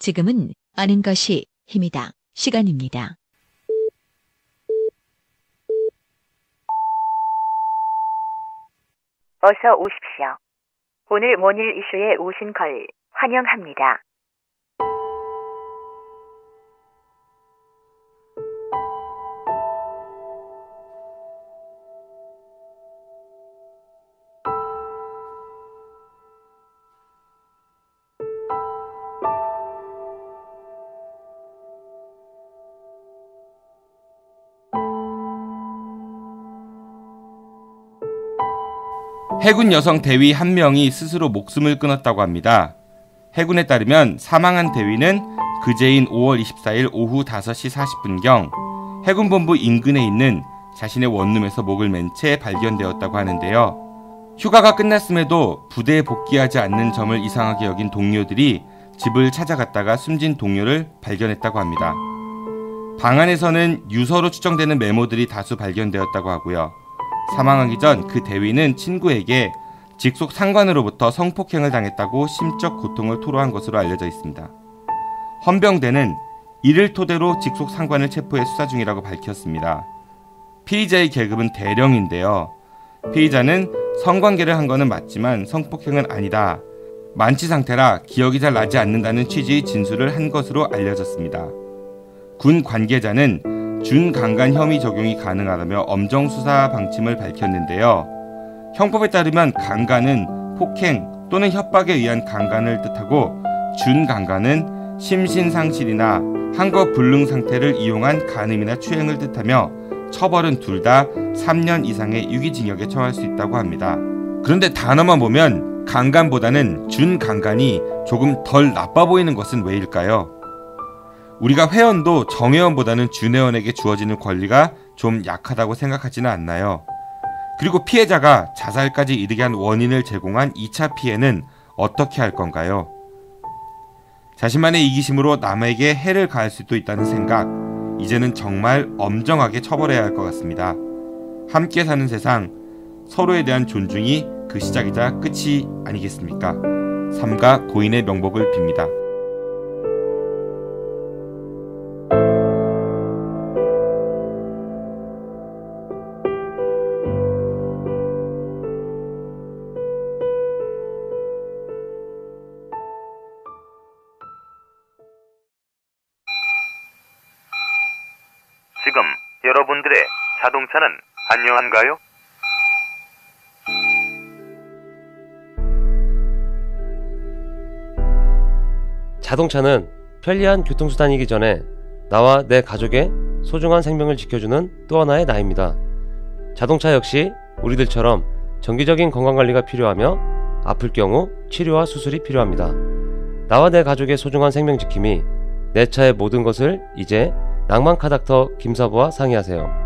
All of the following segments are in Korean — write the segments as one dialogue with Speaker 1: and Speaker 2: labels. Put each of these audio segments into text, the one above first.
Speaker 1: 지금은 아는 것이 힘이다. 시간입니다.
Speaker 2: 어서 오십시오. 오늘 모닝 이슈에 오신 걸 환영합니다.
Speaker 3: 해군 여성 대위 한 명이 스스로 목숨을 끊었다고 합니다. 해군에 따르면 사망한 대위는 그제인 5월 24일 오후 5시 40분경 해군본부 인근에 있는 자신의 원룸에서 목을 맨 채 발견되었다고 하는데요. 휴가가 끝났음에도 부대에 복귀하지 않는 점을 이상하게 여긴 동료들이 집을 찾아갔다가 숨진 동료를 발견했다고 합니다. 방 안에서는 유서로 추정되는 메모들이 다수 발견되었다고 하고요. 사망하기 전 그 대위는 친구에게 직속 상관으로부터 성폭행을 당했다고 심적 고통을 토로한 것으로 알려져 있습니다. 헌병대는 이를 토대로 직속 상관을 체포해 수사 중이라고 밝혔습니다. 피의자의 계급은 대령인데요. 피의자는 성관계를 한 거는 맞지만 성폭행은 아니다. 만취 상태라 기억이 잘 나지 않는다는 취지의 진술을 한 것으로 알려졌습니다. 군 관계자는 준강간 혐의 적용이 가능하다며 엄정 수사 방침을 밝혔는데요. 형법에 따르면 강간은 폭행 또는 협박에 의한 강간을 뜻하고 준강간은 심신상실이나 한거 불능 상태를 이용한 간음이나 추행을 뜻하며 처벌은 둘 다 3년 이상의 유기징역에 처할 수 있다고 합니다. 그런데 단어만 보면 강간보다는 준강간이 조금 덜 나빠 보이는 것은 왜일까요? 우리가 회원도 정회원보다는 준회원에게 주어지는 권리가 좀 약하다고 생각하지는 않나요? 그리고 피해자가 자살까지 이르게 한 원인을 제공한 2차 피해는 어떻게 할 건가요? 자신만의 이기심으로 남에게 해를 가할 수도 있다는 생각, 이제는 정말 엄정하게 처벌해야 할 것 같습니다. 함께 사는 세상, 서로에 대한 존중이 그 시작이자 끝이 아니겠습니까? 삼가 고인의 명복을 빕니다.
Speaker 4: 지금 여러분들의 자동차는 안녕한가요?
Speaker 5: 자동차는 편리한 교통수단이기 전에 나와 내 가족의 소중한 생명을 지켜주는 또 하나의 나입니다. 자동차 역시 우리들처럼 정기적인 건강관리가 필요하며 아플 경우 치료와 수술이 필요합니다. 나와 내 가족의 소중한 생명 지킴이 내 차의 모든 것을 이제 낭만카닥터 김사부와 상의하세요.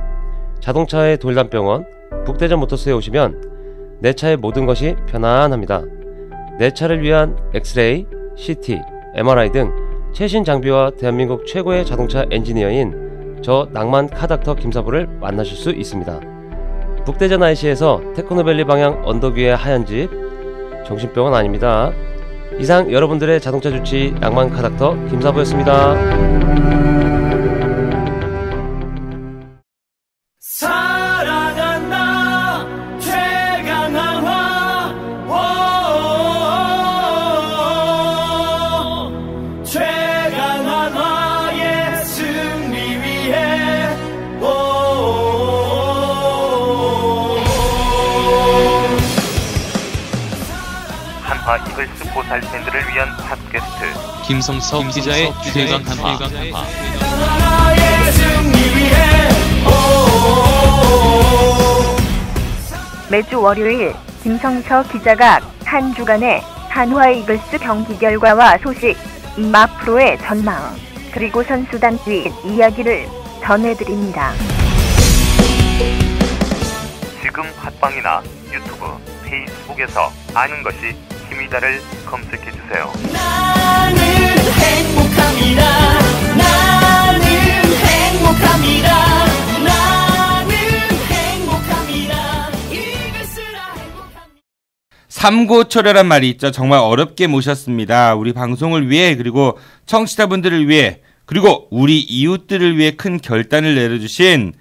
Speaker 5: 자동차의 돌담병원 북대전 모터스에 오시면 내 차의 모든 것이 편안합니다. 내 차를 위한 엑스레이, CT, MRI 등 최신 장비와 대한민국 최고의 자동차 엔지니어인 저 낭만카닥터 김사부를 만나실 수 있습니다. 북대전 IC에서 테크노밸리 방향 언덕 위의 하얀 집, 정신병원 아닙니다. 이상 여러분들의 자동차 주치 낭만카닥터 김사부였습니다.
Speaker 6: 사랑한다 최강한화 최강한화의 승리 위해
Speaker 4: 한화 이글스 보살 팬들을 위한 팟캐스트
Speaker 7: 김성석 기자의 최강한화.
Speaker 2: 매주 월요일 김성석 기자가 한 주간의 한화 이글스 경기 결과와 소식, 앞으로의 전망, 그리고 선수단 뒷 이야기를 전해드립니다.
Speaker 4: 지금 팟빵이나 유튜브, 페이스북에서 아는 것이 힘이다를 검색해주세요.
Speaker 6: 나는 행복합니다. 나는 행복합니다. 나는 행복합니다. 이글스라 행복합니다.
Speaker 3: 삼고초려란 말이 있죠. 정말 어렵게 모셨습니다. 우리 방송을 위해 그리고 청취자분들을 위해 그리고 우리 이웃들을 위해 큰 결단을 내려주신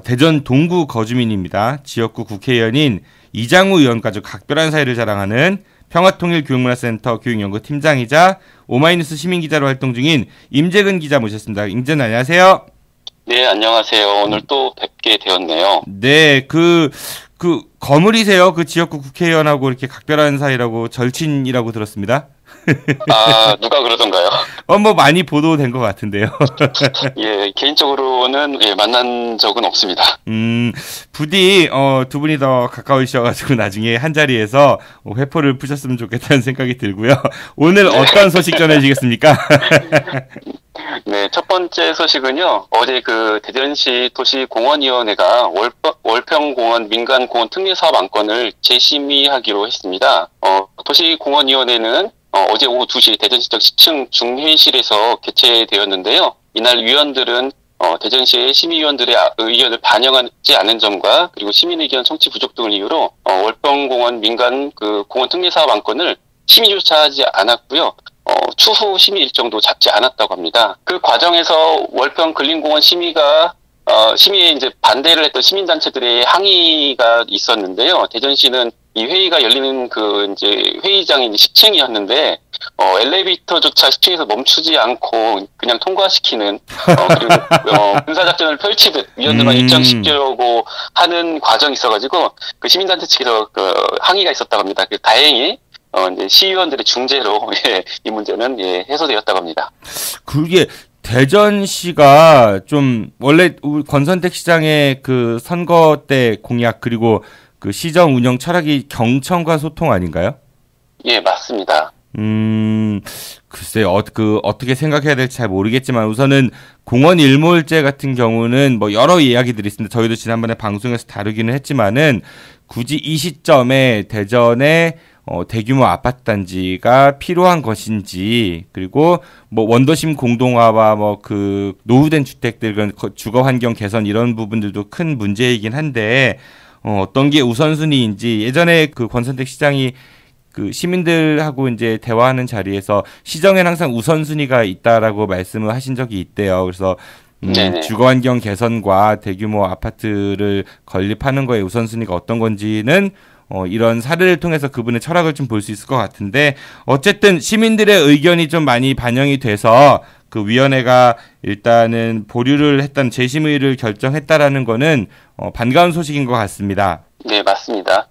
Speaker 3: 대전 동구 거주민입니다. 지역구 국회의원인 이장우 의원까지 각별한 사이를 자랑하는 평화통일교육문화센터 교육연구팀장이자 오마이뉴스 시민기자로 활동 중인 임재근 기자 모셨습니다. 임재근 안녕하세요.
Speaker 8: 네, 안녕하세요. 오늘 또 뵙게 되었네요.
Speaker 3: 네, 그 거물이세요? 그 지역구 국회의원하고 이렇게 각별한 사이라고 절친이라고 들었습니다.
Speaker 8: 아, 누가 그러던가요?
Speaker 3: 뭐 많이 보도된 것 같은데요.
Speaker 8: 예, 개인적으로는 만난 적은 없습니다.
Speaker 3: 부디 두 분이 더 가까우셔가지고 나중에 한 자리에서 회포를 푸셨으면 좋겠다는 생각이 들고요. 오늘 어떤 소식 전해지겠습니까?
Speaker 8: 네, 첫 번째 소식은요. 어제 그 대전시 도시공원위원회가 월평공원 민간공원 특례사업 안건을 재심의하기로 했습니다. 도시공원위원회는 어제 오후 2시 대전시청 10층 중회의실에서 개최되었는데요. 이날 위원들은 대전시의 심의위원들의 의견을 반영하지 않은 점과 그리고 시민의견 청취 부족 등을 이유로 월평공원 민간 그 공원 특례사업 안건을 심의조차 하지 않았고요. 추후 심의 일정도 잡지 않았다고 합니다. 그 과정에서 월평 근린공원 심의에 이제 반대를 했던 시민단체들의 항의가 있었는데요. 대전시는 이 회의가 열리는 그 이제 회의장이 이제 10층이었는데 엘리베이터조차 10층에서 멈추지 않고 그냥 통과시키는 그리고 군사작전을 펼치듯 위원들만 입장시키려고 하는 과정이 있어가지고 그 시민단체 측에서 그 항의가 있었다고 합니다. 다행히 이제 시의원들의 중재로 이 문제는 해소되었다고 합니다. 그게
Speaker 3: 대전시가 좀 원래 권선택 시장의 그 선거 때 공약 그리고 그 시정 운영 철학이 경청과 소통 아닌가요?
Speaker 8: 예, 맞습니다.
Speaker 3: 글쎄요, 어떻게 생각해야 될지 잘 모르겠지만 우선은 공원 일몰제 같은 경우는 뭐 여러 이야기들이 있습니다. 저희도 지난번에 방송에서 다루기는 했지만은 굳이 이 시점에 대전에 대규모 아파트 단지가 필요한 것인지 그리고 뭐 원도심 공동화와 뭐 그 노후된 주택들 주거 환경 개선 이런 부분들도 큰 문제이긴 한데 어떤 게 우선순위인지 예전에 그 권선택 시장이 그 시민들하고 이제 대화하는 자리에서 시정에는 항상 우선순위가 있다라고 말씀을 하신 적이 있대요. 그래서 주거 환경 개선과 대규모 아파트를 건립하는 거에 우선순위가 어떤 건지는 이런 사례를 통해서 그분의 철학을 좀 볼 수 있을 것 같은데 어쨌든 시민들의 의견이 좀 많이 반영이 돼서 그 위원회가 일단은 보류를 했던 재심의를 결정했다라는 거는 반가운 소식인 것 같습니다.
Speaker 8: 네, 맞습니다.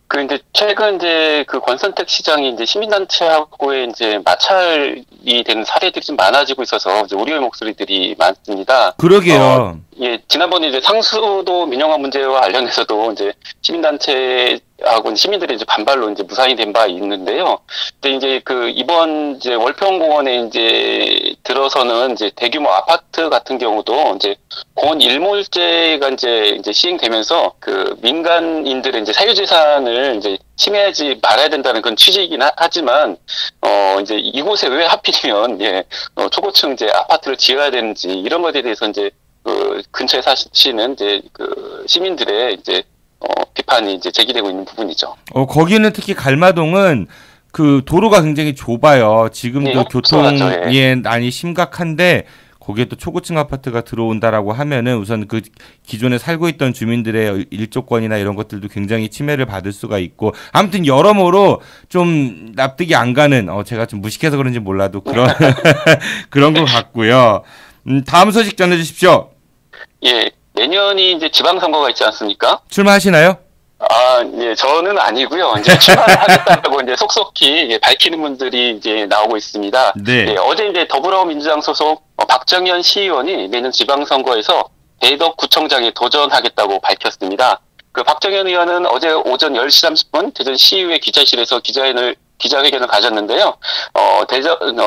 Speaker 8: 그 이제 최근 이제 그 권선택 시장이 이제 시민단체하고의 이제 마찰이 되는 사례들이 좀 많아지고 있어서 이제 우려의 목소리들이 많습니다.
Speaker 3: 그러게요.
Speaker 8: 예, 지난번에 이제 상수도 민영화 문제와 관련해서도 이제 시민단체하고 시민들의 이제 반발로 이제 무산이 된 바 있는데요. 근데 이제 그 이번 이제 월평공원에 이제 들어서는 이제 대규모 아파트 같은 경우도 이제 공원 일몰제가 이제 시행되면서 그 민간인들의 이제 사유재산을 이제 침해하지 말아야 된다는 그런 취지이긴 하지만 이제 이곳에 왜 하필이면 초고층 이제 아파트를 지어야 되는지 이런 것에 대해서 이제 그 근처에 사시는 이제 그 시민들의 이제 비판이 이제 제기되고 있는 부분이죠.
Speaker 3: 거기는 특히 갈마동은 그 도로가 굉장히 좁아요. 지금도 교통의 난이 심각한데 거기에 또 초고층 아파트가 들어온다라고 하면은 우선 그 기존에 살고 있던 주민들의 일조권이나 이런 것들도 굉장히 침해를 받을 수가 있고 아무튼 여러모로 좀 납득이 안 가는 제가 좀 무식해서 그런지 몰라도 그런 그런 것 같고요. 다음 소식 전해주십시오.
Speaker 8: 예, 내년이 이제 지방선거가 있지 않습니까?
Speaker 3: 출마하시나요?
Speaker 8: 예, 저는 아니고요. 이제 출마를 하겠다고 이제 속속히 밝히는 분들이 이제 나오고 있습니다.
Speaker 3: 네.
Speaker 8: 예, 어제 이제 더불어민주당 소속 박정현 시의원이 내년 지방선거에서 대덕구청장에 도전하겠다고 밝혔습니다. 그 박정현 의원은 어제 오전 10시 30분 대전 시의회 기자실에서 기자회견을 가졌는데요.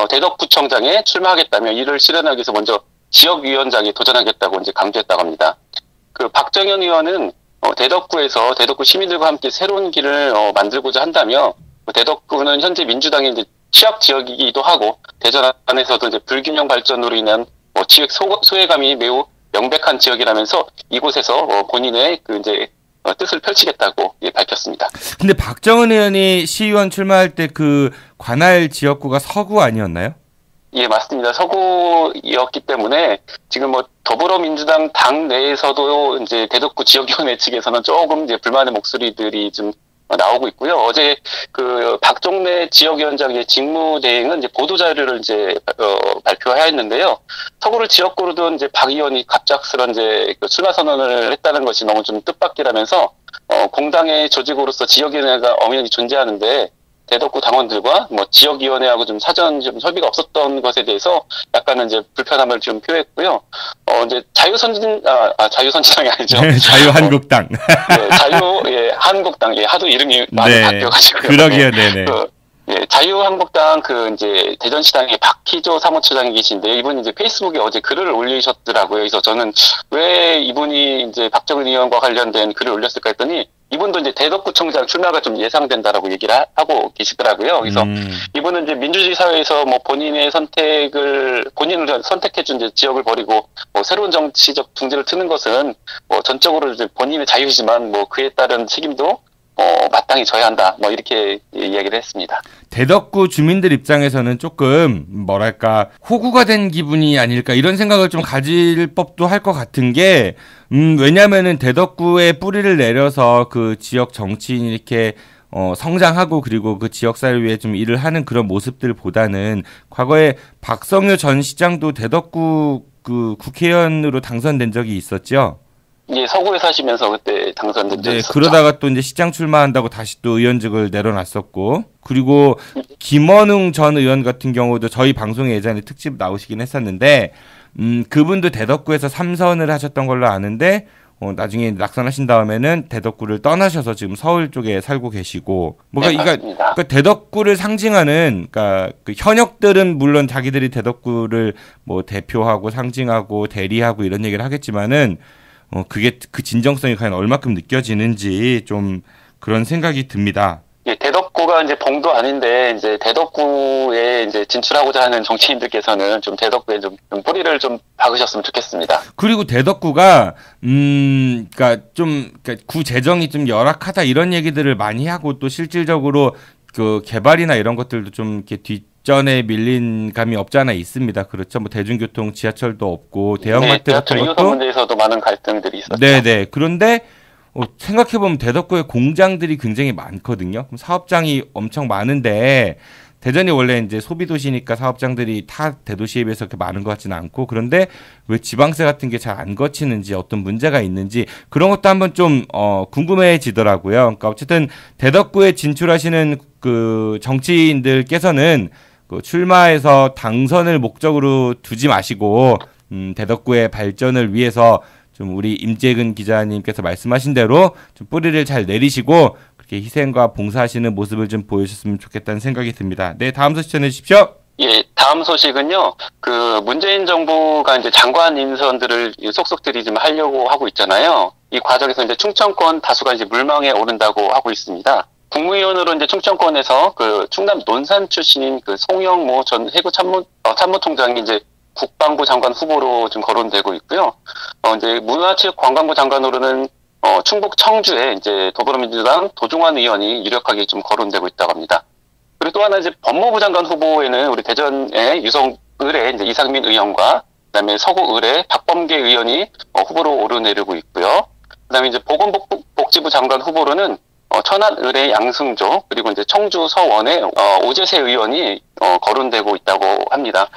Speaker 8: 대덕구청장에 출마하겠다며 이를 실현하기 위해서 먼저 지역위원장에 도전하겠다고 이제 강조했다고 합니다. 그 박정현 의원은 대덕구에서 대덕구 시민들과 함께 새로운 길을 만들고자 한다며 대덕구는 현재 민주당의 이제 취약 지역이기도 하고 대전 안에서도 이제 불균형 발전으로 인한 지역 소외감이 매우 명백한 지역이라면서 이곳에서 본인의 그 이제 뜻을 펼치겠다고 밝혔습니다.
Speaker 3: 근데 박정은 의원이 시의원 출마할 때 그 관할 지역구가 서구 아니었나요?
Speaker 8: 예, 맞습니다. 서구였기 때문에 지금 뭐 더불어민주당 당 내에서도 이제 대덕구 지역위원회 측에서는 조금 이제 불만의 목소리들이 좀 나오고 있고요. 어제 그 박종래 지역위원장의 직무대행은 이제 보도자료를 이제 발표하였는데요. 서구를 지역구로 둔 이제 박 의원이 갑작스런 이제 그 출마 선언을 했다는 것이 너무 좀 뜻밖이라면서 공당의 조직으로서 지역위원회가 엄연히 존재하는데 대덕구 당원들과 뭐 지역위원회하고 좀 사전 좀 협의가 없었던 것에 대해서 약간은 이제 불편함을 좀 표했고요. 이제 자유선진당이 아니죠.
Speaker 3: 네, 자유한국당.
Speaker 8: 네, 한국당. 예, 하도 이름이 많이 바뀌어가지고.
Speaker 3: 그러게요, 네네.
Speaker 8: 자유한국당 이제 대전시당의 박희조 사무처장이 계신데 이분이 이제 페이스북에 어제 글을 올리셨더라고요. 그래서 저는 왜 이분이 이제 박정은 의원과 관련된 글을 올렸을까 했더니 이분도 이제 대덕구청장 출마가 좀 예상된다라고 얘기를 하고 계시더라고요. 그래서 이분은 이제 민주주의 사회에서 뭐 본인을 선택해준 이제 지역을 버리고 뭐 새로운 정치적 둥지를 트는 것은 뭐 전적으로 이제 본인의 자유이지만 뭐 그에 따른 책임도 마땅히 져야 한다. 뭐 이렇게 이야기를 했습니다.
Speaker 3: 대덕구 주민들 입장에서는 조금 뭐랄까 호구가 된 기분이 아닐까 이런 생각을 좀 가질 법도 할 것 같은 게 왜냐면은 대덕구에 뿌리를 내려서 그 지역 정치인이 이렇게 성장하고 그리고 그 지역사회를 위해 좀 일을 하는 그런 모습들보다는 과거에 박성효 전 시장도 대덕구 그 국회의원으로 당선된 적이 있었죠.
Speaker 8: 예, 서구에 사시면서 그때 당선된 적이 있었죠.
Speaker 3: 그러다가 또 이제 시장 출마한다고 다시 또 의원직을 내려놨었고, 그리고 김원웅 전 의원 같은 경우도 저희 방송에 예전에 특집 나오시긴 했었는데, 그분도 대덕구에서 3선을 하셨던 걸로 아는데, 나중에 낙선하신 다음에는 대덕구를 떠나셔서 지금 서울 쪽에 살고 계시고, 그러니까 대덕구를 상징하는, 그러니까 그 현역들은 물론 자기들이 대덕구를 뭐 대표하고 상징하고 대리하고 이런 얘기를 하겠지만은, 그게 그 진정성이 과연 얼마큼 느껴지는지 좀 그런 생각이 듭니다.
Speaker 8: 예, 대덕구가 이제 봉도 아닌데 이제 대덕구에 이제 진출하고자 하는 정치인들께서는 좀 대덕구에 좀 뿌리를 좀 박으셨으면 좋겠습니다.
Speaker 3: 그리고 대덕구가 그러니까 구 재정이 좀 열악하다 이런 얘기들을 많이 하고 또 실질적으로 그 개발이나 이런 것들도 좀 이렇게 뒷전에 밀린 감이 없지 않아 있습니다. 그렇죠. 뭐 대중교통, 지하철도 없고 대형마트 같은 것도
Speaker 8: 문제에서도 많은 갈등들이 있었죠.
Speaker 3: 네네. 그런데 생각해보면 대덕구에 공장들이 굉장히 많거든요. 그럼 사업장이 엄청 많은데 대전이 원래 이제 소비도시니까 사업장들이 타 대도시에 비해서 그렇게 많은 것 같지는 않고 그런데 왜 지방세 같은 게 잘 안 거치는지 어떤 문제가 있는지 그런 것도 한번 좀 궁금해지더라고요. 그러니까 어쨌든 대덕구에 진출하시는 그 정치인들께서는 그 출마해서 당선을 목적으로 두지 마시고 대덕구의 발전을 위해서 좀 우리 임재근 기자님께서 말씀하신 대로 좀 뿌리를 잘 내리시고 그렇게 희생과 봉사하시는 모습을 좀 보여주셨으면 좋겠다는 생각이 듭니다. 네, 다음 소식 전해 주십시오.
Speaker 8: 예, 다음 소식은요. 그 문재인 정부가 이제 장관 인선들을 속속들이 좀 하려고 하고 있잖아요. 이 과정에서 이제 충청권 다수가 이제 물망에 오른다고 하고 있습니다. 국무위원으로 이제 충청권에서 그 충남 논산 출신인 그 송영모 전 해군 참모총장이 이제 국방부 장관 후보로 좀 거론되고 있고요. 이제 문화체육관광부 장관으로는 충북 청주에 이제 더불어민주당 도종환 의원이 유력하게 좀 거론되고 있다고 합니다. 그리고 또 하나 이제 법무부 장관 후보에는 우리 대전의 유성을의 이제 이상민 의원과 그다음에 서구을의 박범계 의원이 후보로 오르내리고 있고요. 그다음에 이제 보건복지부 장관 후보로는 천안을의 양승조 그리고 이제 청주 서원의 오재세 의원이 거론되고 있다고 합니다.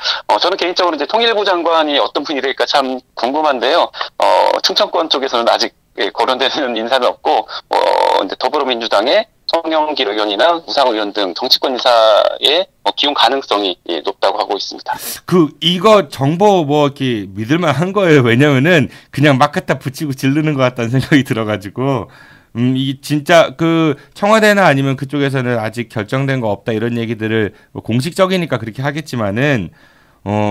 Speaker 8: 저는 개인적으로 이제 통일부 장관이 어떤 분이 될까 참 궁금한데요. 충청권 쪽에서는 아직 거론되는 인사는 없고 이제 더불어민주당의 송영길 의원이나 우상호 의원 등 정치권 인사의 기용 가능성이 높다고 하고 있습니다.
Speaker 3: 이거 정보 뭐 이렇게 믿을만한 거예요. 왜냐면은 그냥 막 갖다 붙이고 지르는 것 같다는 생각이 들어가지고. 이 진짜 그 청와대나 아니면 그쪽에서는 아직 결정된 거 없다 이런 얘기들을 뭐 공식적이니까 그렇게 하겠지만은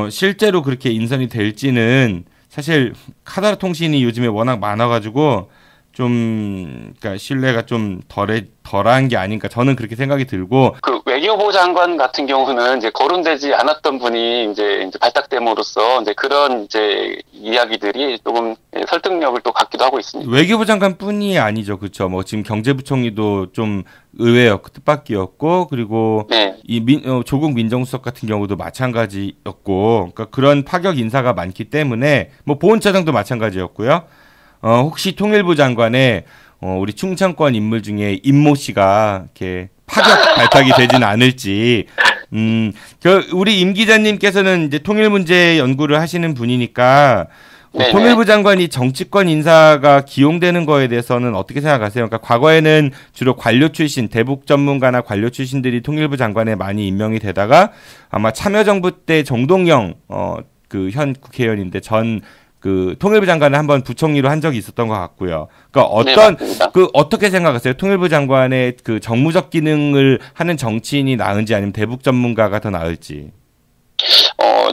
Speaker 3: 실제로 그렇게 인선이 될지는 사실 카더라 통신이 요즘에 워낙 많아가지고 좀 그러니까 신뢰가 좀 덜한 게 아닌가 저는 그렇게 생각이 들고
Speaker 8: 그 외교부 장관 같은 경우는 이제 거론되지 않았던 분이 이제 발탁됨으로써 이제 그런 이제 이야기들이 조금 설득력을 또 갖기도 하고 있습니다.
Speaker 3: 외교부 장관뿐이 아니죠, 그렇죠? 뭐 지금 경제부총리도 좀 의외였고 뜻밖이었고, 그리고
Speaker 8: 네.
Speaker 3: 조국 민정수석 같은 경우도 마찬가지였고, 그러니까 그런 파격 인사가 많기 때문에 뭐 보훈처장도 마찬가지였고요. 혹시 통일부 장관의 우리 충청권 인물 중에 임모 씨가 이렇게 파격 발탁이 되지는 않을지. 우리 임 기자님께서는 이제 통일 문제 연구를 하시는 분이니까 통일부 장관이 정치권 인사가 기용되는 거에 대해서는 어떻게 생각하세요? 그러니까 과거에는 주로 관료 출신, 대북 전문가나 관료 출신들이 통일부 장관에 많이 임명이 되다가 아마 참여정부 때 정동영 그 현 국회의원인데 그 통일부 장관을 한번 부총리로 한 적이 있었던 것 같고요. 그러니까 어떻게 생각하세요? 통일부 장관의 그 정무적 기능을 하는 정치인이 나은지 아니면 대북 전문가가 더 나을지?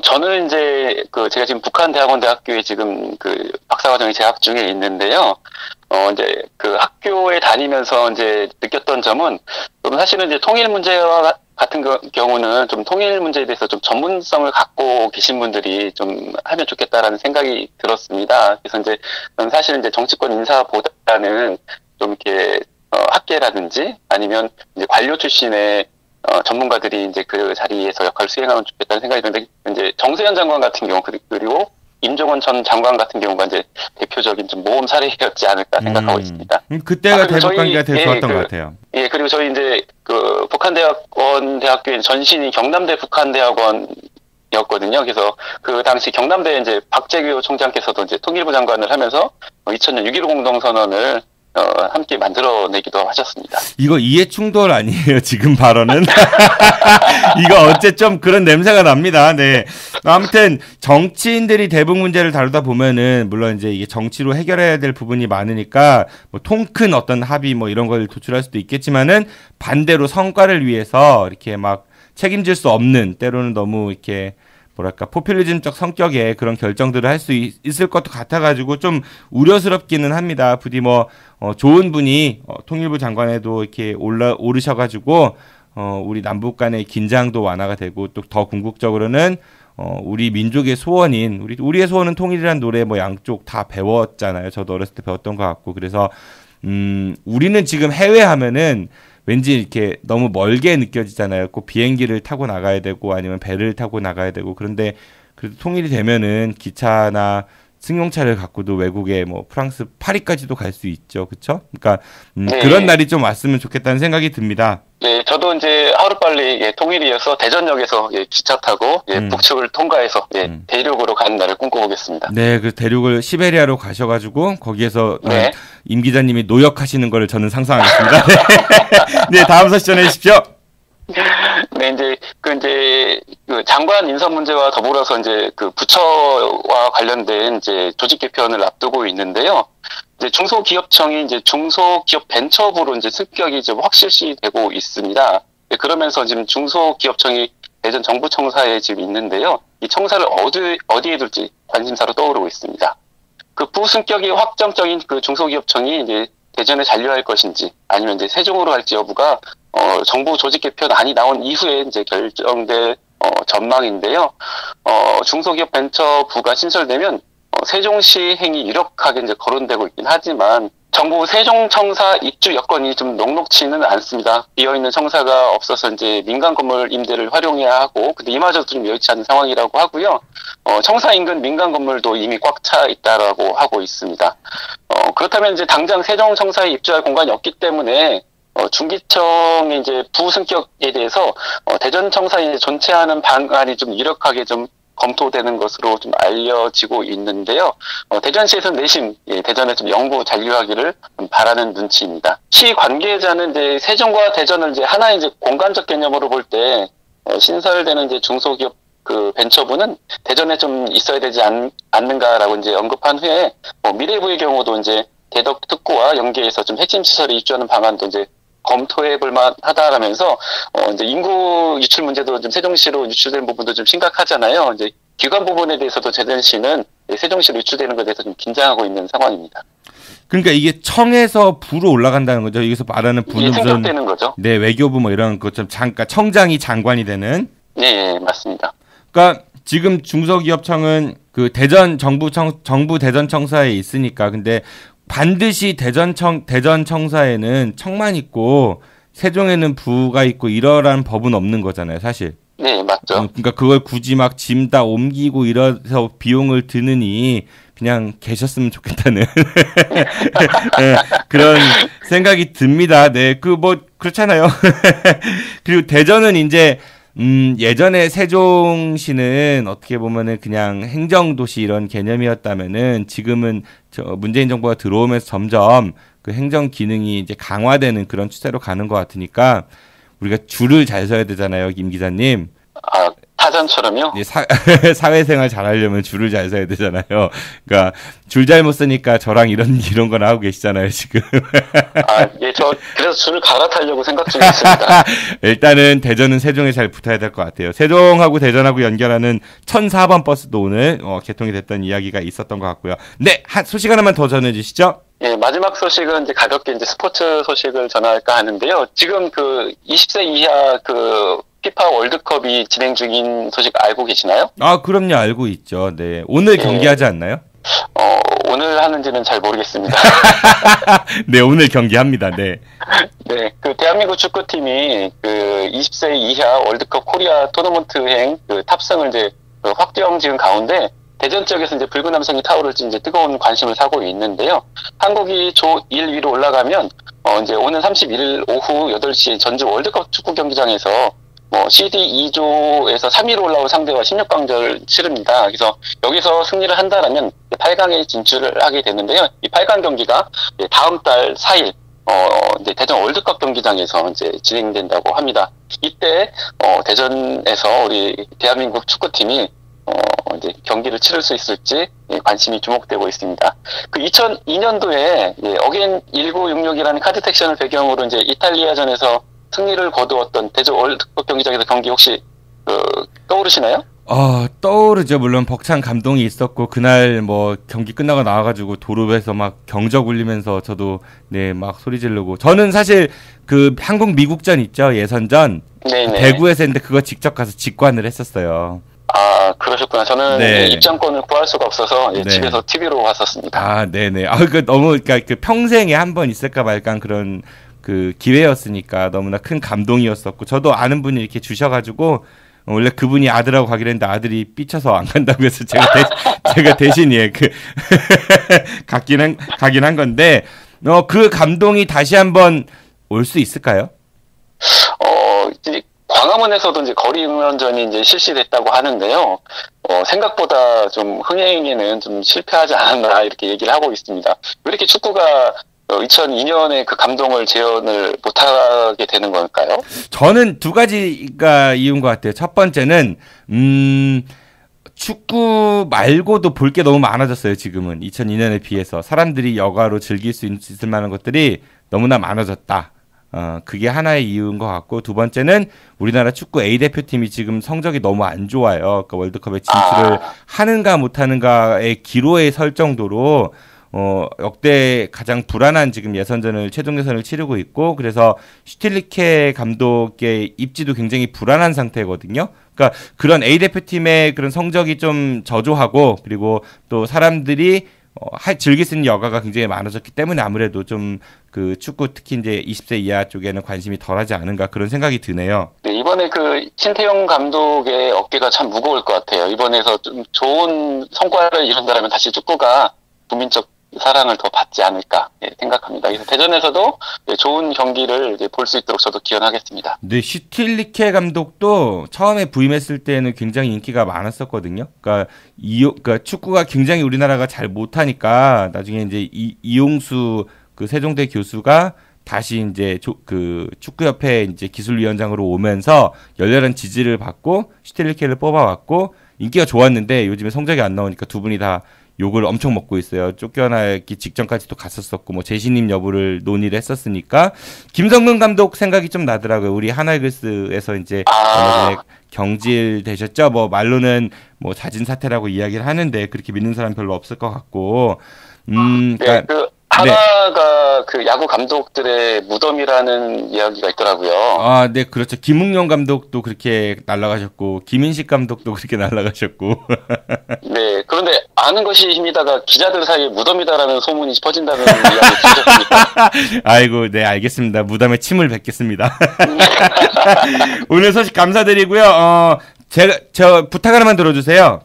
Speaker 8: 저는 이제 제가 지금 북한대학원대학교에 지금 그 박사과정에 재학 중에 있는데요. 이제 그 학교에 다니면서 이제 느꼈던 점은 사실은 이제 통일 문제와 같은 경우는 좀 통일 문제에 대해서 좀 전문성을 갖고 계신 분들이 좀 하면 좋겠다라는 생각이 들었습니다. 그래서 이제 저는 사실은 이제 정치권 인사보다는 좀 이렇게 학계라든지 아니면 이제 관료 출신의 전문가들이 이제 그 자리에서 역할을 수행하면 좋겠다는 생각이 드는데 이제 정세현 장관 같은 경우 그리고 임종원 전 장관 같은 경우가 이제 대표적인 좀 모범 사례였지 않을까 생각하고 있습니다.
Speaker 3: 그때가 대북 관계가 되게 좋았던 것 같아요.
Speaker 8: 예, 그리고 저희 이제 그 북한대학원대학교에 전신이 경남대 북한대학원이었거든요. 그래서 그 당시 경남대 이제 박재규 총장께서도 이제 통일부 장관을 하면서 2000년 6.15 공동선언을 함께 만들어내기도 하셨습니다.
Speaker 3: 이거 이해 충돌 아니에요, 지금 발언은? 이거 어째 좀 그런 냄새가 납니다. 네. 아무튼 정치인들이 대북 문제를 다루다 보면은 물론 이제 이게 정치로 해결해야 될 부분이 많으니까 뭐 통 큰 어떤 합의 뭐 이런 걸 도출할 수도 있겠지만은 반대로 성과를 위해서 이렇게 막 책임질 수 없는 때로는 너무 이렇게 뭐랄까 포퓰리즘적 성격의 그런 결정들을 할 수 있을 것도 같아가지고 좀 우려스럽기는 합니다. 부디 뭐 좋은 분이 통일부 장관에도 이렇게 오르셔가지고 우리 남북 간의 긴장도 완화가 되고 또 더 궁극적으로는 우리 민족의 소원인 우리의 소원은 통일이란 노래 뭐 양쪽 다 배웠잖아요. 저도 어렸을 때 배웠던 것 같고 그래서 우리는 지금 해외 하면은 왠지 이렇게 너무 멀게 느껴지잖아요. 꼭 비행기를 타고 나가야 되고 아니면 배를 타고 나가야 되고 그런데 그래도 통일이 되면은 기차나 승용차를 갖고도 외국에 뭐 프랑스 파리까지도 갈 수 있죠. 그렇죠? 그러니까 그런 날이 좀 왔으면 좋겠다는 생각이 듭니다.
Speaker 8: 네, 저도 이제 하루빨리 통일이어서 대전역에서 기차 타고 북측을 통과해서 대륙으로 가는 날을 꿈꿔보겠습니다.
Speaker 3: 네, 그 대륙을 시베리아로 가셔가지고 거기에서 임 기자님이 노역하시는 거를 저는 상상하겠습니다. 네, 다음 소식 전해주십시오.
Speaker 8: 네, 이제 그 장관 인선 문제와 더불어서 이제 그 부처와 관련된 이제 조직 개편을 앞두고 있는데요. 이제 중소기업청이 이제 중소기업 벤처부로 이제 승격이 좀 확실시되고 있습니다. 그러면서 지금 중소기업청이 대전 정부청사에 지금 있는데요. 이 청사를 어디에 둘지 관심사로 떠오르고 있습니다. 그 부승격이 확정적인 그 중소기업청이 이제 대전에 잔류할 것인지 아니면 이제 세종으로 할지 여부가 정부 조직 개편안이 나온 이후에 이제 결정될 전망인데요. 중소기업 벤처부가 신설되면 세종시 행이 유력하게 이제 거론되고 있긴 하지만 정부 세종청사 입주 여건이 좀 녹록치는 않습니다. 비어있는 청사가 없어서 이제 민간 건물 임대를 활용해야 하고, 근데 이마저도 좀 여의치 않은 상황이라고 하고요. 청사 인근 민간 건물도 이미 꽉 차 있다라고 하고 있습니다. 그렇다면 이제 당장 세종청사에 입주할 공간이 없기 때문에 중기청의 이제 부승격에 대해서 대전청사에 존재하는 방안이 좀 유력하게 좀 검토되는 것으로 좀 알려지고 있는데요. 대전시에서는 내심 대전에 좀 영구 잔류하기를 바라는 눈치입니다. 시 관계자는 이제 세종과 대전을 이제 하나의 이제 공간적 개념으로 볼 때 신설되는 이제 중소기업 그 벤처부는 대전에 좀 있어야 되지 않는가라고 이제 언급한 후에 미래부의 경우도 이제 대덕 특구와 연계해서 좀 핵심 시설에 입주하는 방안도 이제 검토해 볼 만하다라면서 이제 인구 유출 문제도 좀 세종시로 유출된 부분도 좀 심각하잖아요. 이제 기관 부분에 대해서도 대전시는 세종시로 유출되는 것에 대해서 좀 긴장하고 있는 상황입니다.
Speaker 3: 그러니까 이게 청에서 부로 올라간다는 거죠. 여기서 말하는 부는 무슨
Speaker 8: 생각되는 거죠.
Speaker 3: 네, 외교부 뭐 이런 것처럼 그러니까 청장이 장관이 되는.
Speaker 8: 네, 맞습니다.
Speaker 3: 그러니까 지금 중소기업청은 그 대전 정부 대전청사에 있으니까 근데 반드시 대전청사에는 청만 있고 세종에는 부가 있고 이러라는 법은 없는 거잖아요, 사실.
Speaker 8: 네, 맞죠.
Speaker 3: 그러니까 그걸 굳이 막 짐 다 옮기고 이래서 비용을 드느니 그냥 계셨으면 좋겠다는 네, 그런 생각이 듭니다. 네, 그 뭐 그렇잖아요. 그리고 대전은 이제 예전에 세종시는 어떻게 보면은 그냥 행정도시 이런 개념이었다면은 지금은 문재인 정부가 들어오면서 점점 그 행정 기능이 이제 강화되는 그런 추세로 가는 것 같으니까 우리가 줄을 잘 서야 되잖아요, 김 기자님.
Speaker 8: 아, 타전처럼요?
Speaker 3: 예, 사회생활 잘하려면 줄을 잘 서야 되잖아요. 그러니까 줄 잘못 쓰니까 저랑 이런 거 나오고 계시잖아요, 지금.
Speaker 8: 아, 예, 저 그래서 줄을 갈아타려고 생각 중에 있습니다.
Speaker 3: 일단은 대전은 세종에 잘 붙어야 될 것 같아요. 세종하고 대전하고 연결하는 1004번 버스도 오늘 개통이 됐던 이야기가 있었던 것 같고요. 네, 소식 하나만 더 전해주시죠.
Speaker 8: 예, 마지막 소식은 이제 가볍게 이제 스포츠 소식을 전할까 하는데요. 지금 그 20세 이하 그 피파 월드컵이 진행 중인 소식 알고 계시나요?
Speaker 3: 아, 그럼요. 알고 있죠. 네. 오늘 경기하지 않나요?
Speaker 8: 오늘 하는지는 잘 모르겠습니다.
Speaker 3: 네, 오늘 경기합니다. 네.
Speaker 8: 네, 그 대한민국 축구팀이 그 20세 이하 월드컵 코리아 토너먼트행 그 탑승을 이제 확정 지은 가운데 대전 지역에서 이제 붉은 함성이 타오를지 이제 뜨거운 관심을 사고 있는데요. 한국이 조 1위로 올라가면 이제 오는 31일 오후 8시 전주 월드컵 축구 경기장에서 CD 2조에서 3위로 올라온 상대와 16강전을 치릅니다. 그래서 여기서 승리를 한다라면 8강에 진출을 하게 되는데요. 이 8강 경기가 다음 달 4일 이제 대전 월드컵 경기장에서 이제 진행된다고 합니다. 이때 대전에서 우리 대한민국 축구팀이 이제 경기를 치를 수 있을지 관심이 주목되고 있습니다. 그 2002년도에 어게인 1966이라는 카드 섹션을 배경으로 이제 이탈리아전에서 승리를 거두었던 대전 월드컵 경기장에서 경기 혹시 떠오르시나요?
Speaker 3: 떠오르죠. 물론 벅찬 감동이 있었고 그날 뭐 경기 끝나고 나와가지고 도로에서 막 경적 울리면서 저도 네 막 소리 지르고 저는 사실 그 한국 미국전 있죠, 예선전. 네네. 대구에서 했는데 그거 직접 가서 직관을 했었어요.
Speaker 8: 아, 그러셨구나. 저는
Speaker 3: 네.
Speaker 8: 입장권을 구할 수가 없어서
Speaker 3: 네.
Speaker 8: 집에서 TV로 봤었습니다.
Speaker 3: 아, 네네. 그 너무 그러니까 그 평생에 한 번 있을까 말까 그런 그 기회였으니까 너무나 큰 감동이었었고 저도 아는 분이 이렇게 주셔가지고 원래 그분이 아들하고 가기로 했는데 아들이 삐쳐서 안 간다고 해서 제가 대신 가긴 한 건데 그 감동이 다시 한번 올 수 있을까요?
Speaker 8: 이제 광화문에서도 이제 거리 응원전이 이제 실시됐다고 하는데요. 생각보다 좀 흥행에는 좀 실패하지 않았나 이렇게 얘기를 하고 있습니다. 왜 이렇게 축구가 2002년에 그 감동을 재현을 못하게 되는 걸까요? 저는
Speaker 3: 두 가지가 이유인 것 같아요. 첫 번째는 축구 말고도 볼 게 너무 많아졌어요. 지금은 2002년에 비해서 사람들이 여가로 즐길 수 있을 만한 것들이 너무나 많아졌다. 그게 하나의 이유인 것 같고 두 번째는 우리나라 축구 A대표팀이 지금 성적이 너무 안 좋아요. 그러니까 월드컵에 진출을 하는가 못하는가의 기로에 설 정도로 역대 가장 불안한 지금 예선전을 최종 예선을 치르고 있고 그래서 슈틸리케 감독의 입지도 굉장히 불안한 상태거든요. 그러니까 그런 A대표팀의 그런 성적이 좀 저조하고 그리고 또 사람들이 즐길 수 있는 여가가 굉장히 많아졌기 때문에 아무래도 좀 그 축구 특히 이제 20세 이하 쪽에는 관심이 덜하지 않은가 그런 생각이 드네요. 네, 이번에 그 신태용 감독의 어깨가 참 무거울 것 같아요. 이번에서 좀 좋은 성과를 이룬다면 다시 축구가 국민적 사랑을 더 받지 않을까 생각합니다. 그래서 대전에서도 좋은 경기를 볼 수 있도록 저도 기원하겠습니다. 네, 슈틸리케 감독도 처음에 부임했을 때는 굉장히 인기가 많았었거든요. 그러니까 축구가 굉장히 우리나라가 잘 못하니까 나중에 이제 이용수 그 세종대 교수가 다시 이제 그 축구협회 이제 기술위원장으로 오면서 열렬한 지지를 받고 슈틸리케를 뽑아왔고 인기가 좋았는데 요즘에 성적이 안 나오니까 두 분이 다 욕을 엄청 먹고 있어요. 쫓겨나기 직전까지도 갔었었고 뭐 재신임 여부를 논의를 했었으니까 김성근 감독 생각이 좀 나더라고요. 우리 하나이글스에서 이제 얼마 전에 경질되셨죠. 뭐 말로는 뭐 자진 사퇴라고 이야기를 하는데 그렇게 믿는 사람 별로 없을 것 같고. 그러니까
Speaker 8: 하나가 그 야구 감독들의 무덤이라는 이야기가 있더라고요.
Speaker 3: 아, 네, 그렇죠. 김웅영 감독도 그렇게 날아가셨고, 김인식 감독도 그렇게 날아가셨고.
Speaker 8: 네, 그런데 아는 것이 힘이다가 기자들 사이에 무덤이다라는 소문이 퍼진다는 이야기 들으셨습니까?
Speaker 3: 아이고, 네, 알겠습니다. 무덤에 침을 뱉겠습니다. 오늘 소식 감사드리고요. 저 부탁 하나만 들어주세요.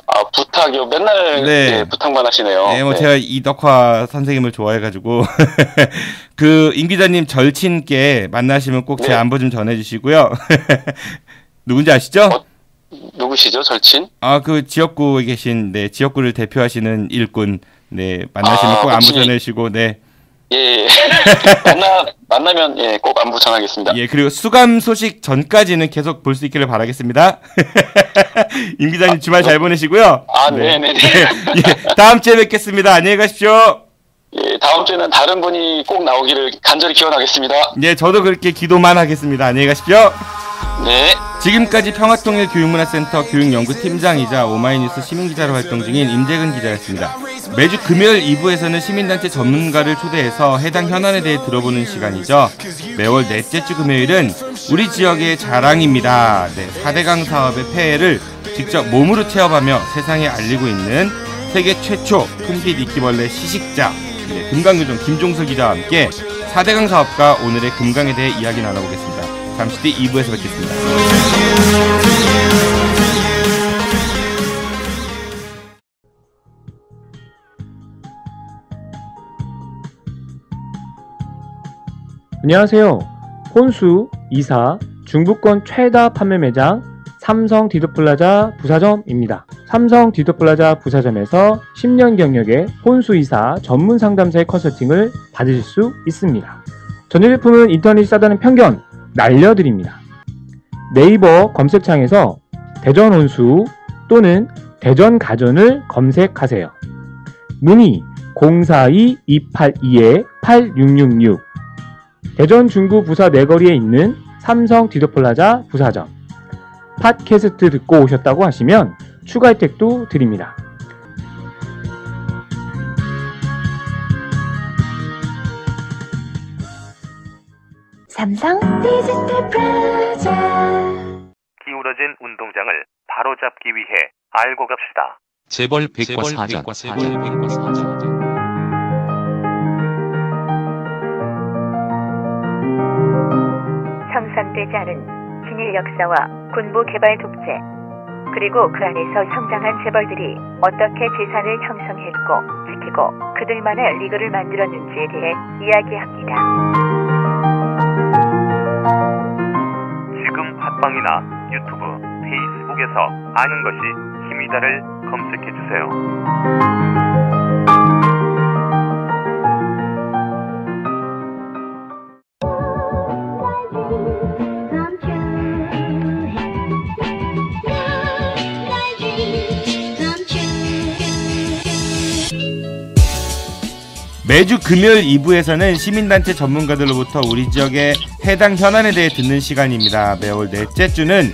Speaker 8: 아, 부탁이요? 맨날
Speaker 3: 네.
Speaker 8: 네, 부탁만 하시네요.
Speaker 3: 네, 뭐
Speaker 8: 네.
Speaker 3: 제가 이덕화 선생님을 좋아해가지고 임 기자님 절친께 만나시면 꼭 제
Speaker 8: 네.
Speaker 3: 안부 좀 전해주시고요. 누군지 아시죠?
Speaker 8: 누구시죠, 절친?
Speaker 3: 아, 그 지역구에 계신 네 지역구를 대표하시는 일꾼 네 만나시면 꼭 안부
Speaker 8: 혹시-
Speaker 3: 전해주시고 네.
Speaker 8: 예. 만나면 예, 꼭 안부 전하겠습니다.
Speaker 3: 예, 그리고 수감 소식 전까지는 계속 볼 수 있기를 바라겠습니다. 임 기자님 주말 잘 보내시고요.
Speaker 8: 아, 네네네.
Speaker 3: 예, 다음 주에 뵙겠습니다. 안녕히 가십시오.
Speaker 8: 예, 다음 주에는 다른 분이 꼭 나오기를 간절히 기원하겠습니다.
Speaker 3: 예, 저도 그렇게 기도만 하겠습니다. 안녕히 가십시오.
Speaker 8: 네.
Speaker 3: 지금까지 평화통일 교육문화센터 교육연구팀장이자 오마이뉴스 시민기자로 활동 중인 임재근 기자였습니다. 매주 금요일 2부에서는 시민단체 전문가를 초대해서 해당 현안에 대해 들어보는 시간이죠. 매월 넷째 주 금요일은 우리 지역의 자랑입니다. 네, 4대강 사업의 폐해를 직접 몸으로 체험하며 세상에 알리고 있는 세계 최초 큰빛 이끼벌레 시식자 네, 금강요정 김종석 기자와 함께 4대강 사업과 오늘의 금강에 대해 이야기 나눠보겠습니다. 잠시 뒤 2부에서 뵙겠습니다.
Speaker 9: 안녕하세요. 혼수, 이사, 중부권 최다 판매 매장 삼성 디도플라자 부사점입니다. 삼성 디도플라자 부사점에서 10년 경력의 혼수 이사 전문 상담사의 컨설팅을 받으실 수 있습니다. 전자 제품은 인터넷이 싸다는 편견 날려드립니다. 네이버 검색창에서 대전 혼수 또는 대전 가전을 검색하세요. 문의 042-282-8666 대전 중구 부사 내거리에 있는 삼성 디도플라자 부사점. 팟캐스트 듣고 오셨다고 하시면 추가 혜택도 드립니다.
Speaker 10: 삼성 디지털 프로젝트
Speaker 4: 기울어진 운동장을 바로잡기 위해 알고 갑시다.
Speaker 7: 재벌 백과사전.
Speaker 2: 상상되지 않은 진일 역사와 군부 개발 독재, 그리고 그 안에서 성장한 재벌들이 어떻게 재산을 형성했고 지키고 그들만의 리그를 만들었는지에 대해 이야기합니다.
Speaker 4: 지금 팟빵이나 유튜브, 페이스북에서 아는 것이 힘이다를 검색해 주세요.
Speaker 3: 매주 금요일 2부에서는 시민단체 전문가들로부터 우리 지역의 해당 현안에 대해 듣는 시간입니다. 매월 넷째 주는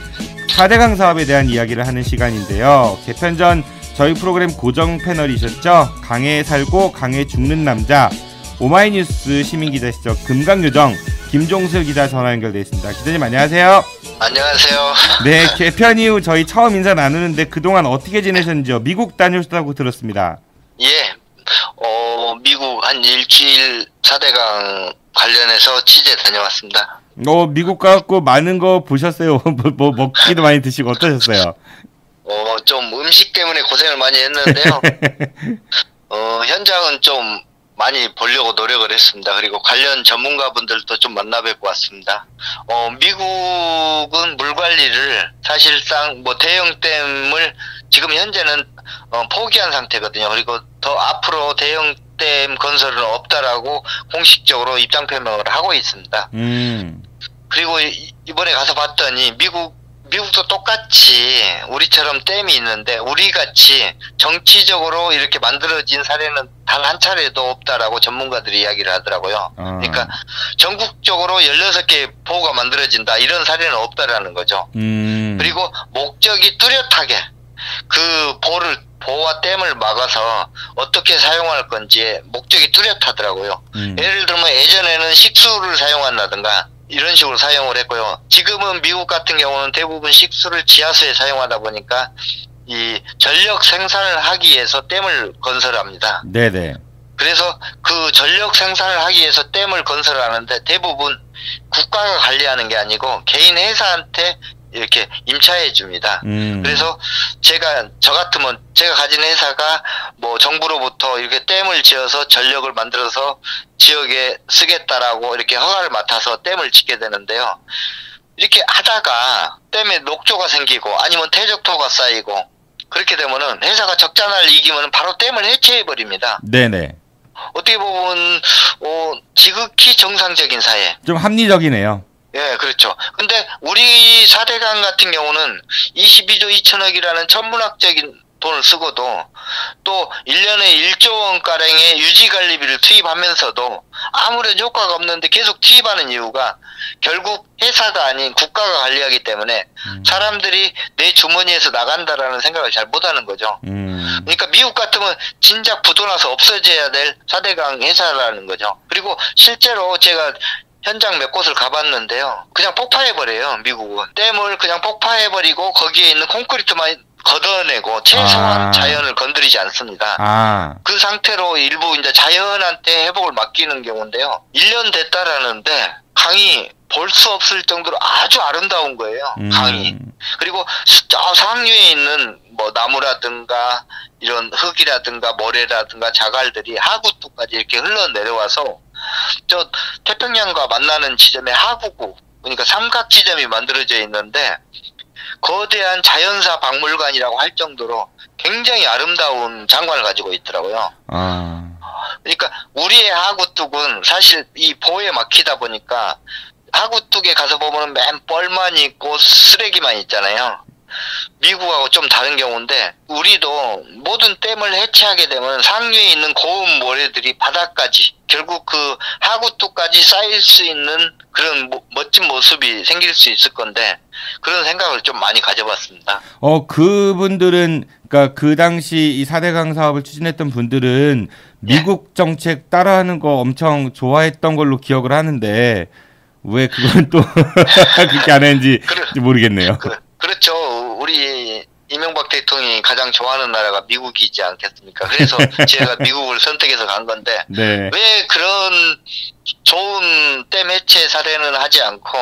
Speaker 3: 4대강 사업에 대한 이야기를 하는 시간인데요. 개편 전 저희 프로그램 고정 패널이셨죠. 강해에 살고 강해에 죽는 남자 오마이뉴스 시민기자시죠. 금강요정 김종슬 기자 전화 연결되어 있습니다. 기자님 안녕하세요.
Speaker 11: 안녕하세요.
Speaker 3: 네, 개편 이후 저희 처음 인사 나누는데 그동안 어떻게 지내셨는지요? 미국 다녀오셨다고 들었습니다.
Speaker 11: 예, 미국 한 일주일 4대강 관련해서 취재 다녀왔습니다.
Speaker 3: 미국 가고 많은 거 보셨어요? 뭐 먹기도 많이 드시고 어떠셨어요?
Speaker 11: 좀 음식 때문에 고생을 많이 했는데요. 현장은 좀 많이 보려고 노력을 했습니다. 그리고 관련 전문가분들도 좀 만나 뵙고 왔습니다. 미국은 물 관리를 사실상 뭐 대형 댐을 지금 현재는 포기한 상태거든요. 그리고 더 앞으로 대형 댐 건설은 없다라고 공식적으로 입장 표명을 하고 있습니다. 그리고 이번에 가서 봤더니 미국도 똑같이 우리처럼 댐이 있는데 우리같이 정치적으로 이렇게 만들어진 사례는 단 한 차례도 없다라고 전문가들이 이야기를 하더라고요. 그러니까 전국적으로 16개 보호가 만들어진다 이런 사례는 없다라는 거죠. 그리고 목적이 뚜렷하게 그 보호를 보호와 댐을 막아서 어떻게 사용할 건지 목적이 뚜렷하더라고요. 예를 들면 예전에는 식수를 사용한다든가 이런 식으로 사용을 했고요. 지금은 미국 같은 경우는 대부분 식수를 지하수에 사용하다 보니까 이 전력 생산을 하기 위해서 댐을 건설합니다.
Speaker 3: 네네.
Speaker 11: 그래서 그 전력 생산을 하기 위해서 댐을 건설하는데 대부분 국가가 관리하는 게 아니고 개인 회사한테 이렇게 임차해 줍니다. 그래서 저 같으면 제가 가진 회사가 뭐 정부로부터 이렇게 댐을 지어서 전력을 만들어서 지역에 쓰겠다라고 이렇게 허가를 맡아서 댐을 짓게 되는데요. 이렇게 하다가 댐에 녹조가 생기고 아니면 퇴적토가 쌓이고 그렇게 되면은 회사가 적자날 이기면 바로 댐을 해체해 버립니다.
Speaker 3: 네네.
Speaker 11: 어떻게 보면 지극히 정상적인 사회.
Speaker 3: 좀 합리적이네요.
Speaker 11: 예, 그렇죠. 근데 우리 4대강 같은 경우는 22조 2천억이라는 천문학적인 돈을 쓰고도 또 1년에 1조 원가량의 유지관리비를 투입하면서도 아무런 효과가 없는데 계속 투입하는 이유가 결국 회사가 아닌 국가가 관리하기 때문에 사람들이 내 주머니에서 나간다라는 생각을 잘 못하는 거죠. 그러니까 미국 같으면 진작 부도나서 없어져야 될 4대강 회사라는 거죠. 그리고 실제로 제가 현장 몇 곳을 가봤는데요. 그냥 폭파해버려요, 미국은. 댐을 그냥 폭파해버리고 거기에 있는 콘크리트만 걷어내고 최소한 자연을 건드리지 않습니다. 그 상태로 일부 이제 자연한테 회복을 맡기는 경우인데요. 1년 됐다라는데 강이 볼 수 없을 정도로 아주 아름다운 거예요, 강이. 그리고 저 상류에 있는 뭐 나무라든가 이런 흙이라든가 모래라든가 자갈들이 하구뚝까지 이렇게 흘러내려와서 저 태평양과 만나는 지점에 하구구, 그러니까 삼각 지점이 만들어져 있는데 거대한 자연사 박물관이라고 할 정도로 굉장히 아름다운 장관을 가지고 있더라고요. 그러니까 우리의 하구뚝은 사실 이 보호에 막히다 보니까 하구뚝에 가서 보면 맨 뻘만 있고 쓰레기만 있잖아요. 미국하고 좀 다른 경우인데 우리도 모든 댐을 해체하게 되면 상류에 있는 고운 모래들이 바닥까지 결국 그 하구뚝까지 쌓일 수 있는 그런 멋진 모습이 생길 수 있을 건데 그런 생각을 좀 많이 가져봤습니다.
Speaker 3: 그분들은 그러니까 그 당시 이 4대강 사업을 추진했던 분들은 미국 정책 따라하는 거 엄청 좋아했던 걸로 기억을 하는데 왜 그건 또 그렇게 안 했는지 모르겠네요.
Speaker 11: 그렇죠. 우리 이명박 대통령이 가장 좋아하는 나라가 미국이지 않겠습니까? 그래서 제가 미국을 선택해서 간 건데
Speaker 3: 네.
Speaker 11: 왜 그런 좋은 댐 해체 사례는 하지 않고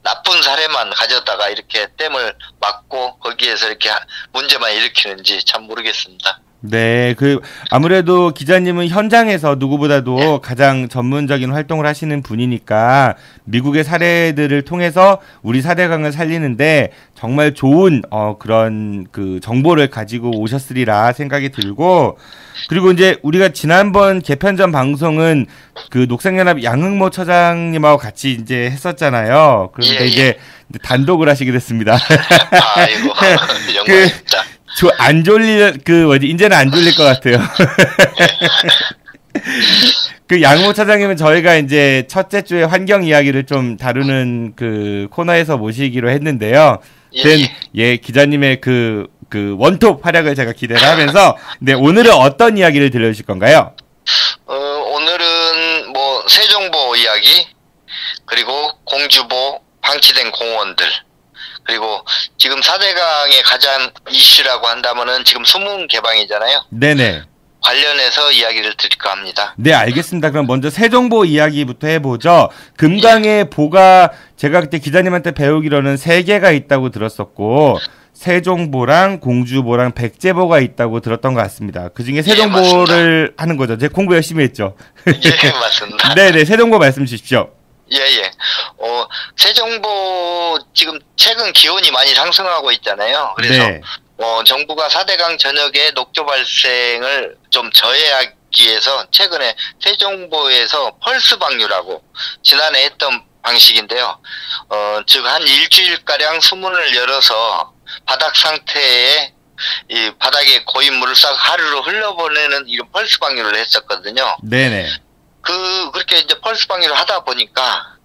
Speaker 11: 나쁜 사례만 가져다가 이렇게 댐을 막고 거기에서 이렇게 문제만 일으키는지 참 모르겠습니다.
Speaker 3: 네, 아무래도 기자님은 현장에서 누구보다도 가장 전문적인 활동을 하시는 분이니까 미국의 사례들을 통해서 우리 4대강을 살리는데 정말 좋은 그런 그 정보를 가지고 오셨으리라 생각이 들고, 그리고 이제 우리가 지난번 개편전 방송은 그 녹색연합 양흥모 처장님하고 같이 이제 했었잖아요. 그런데 이제 단독을 하시게 됐습니다.
Speaker 11: 아이고, 영광입니다.
Speaker 3: 안 졸릴, 이제는 안 졸릴 것 같아요. 그 양모 차장님은 저희가 이제 첫째 주에 환경 이야기를 좀 다루는 그 코너에서 모시기로 했는데요. 기자님의 그 원톱 활약을 제가 기대를 하면서, 네, 오늘은 어떤 이야기를 들려주실 건가요?
Speaker 11: 오늘은 뭐, 세종보 이야기, 그리고 공주보, 방치된 공원들, 그리고 지금 4대강의 가장 이슈라고 한다면은 지금 수문 개방이잖아요.
Speaker 3: 네네.
Speaker 11: 관련해서 이야기를 드릴까 합니다.
Speaker 3: 네, 알겠습니다. 그럼 먼저 세종보 이야기부터 해보죠. 금강의 보가 제가 그때 기자님한테 배우기로는 3개가 있다고 들었었고, 세종보랑 공주보랑 백제보가 있다고 들었던 것 같습니다. 그 중에 세종보를 하는 거죠. 제가 공부 열심히 했죠.
Speaker 11: 예, 맞습니다.
Speaker 3: 네네, 세종보 말씀 주십시오.
Speaker 11: 예. 세종보 지금 최근 기온이 많이 상승하고 있잖아요. 그래서 정부가 4대강 전역에 녹조 발생을 좀 저해하기 위해서 최근에 세종보에서 펄스 방류라고 지난해 했던 방식인데요. 즉 한 일주일가량 수문을 열어서 바닥 상태에 이 바닥에 고인 물을 싹 하루로 흘려보내는 이런 펄스 방류를 했었거든요.
Speaker 3: 네네.
Speaker 11: 그렇게 이제 펄스 방류를 하다 보니까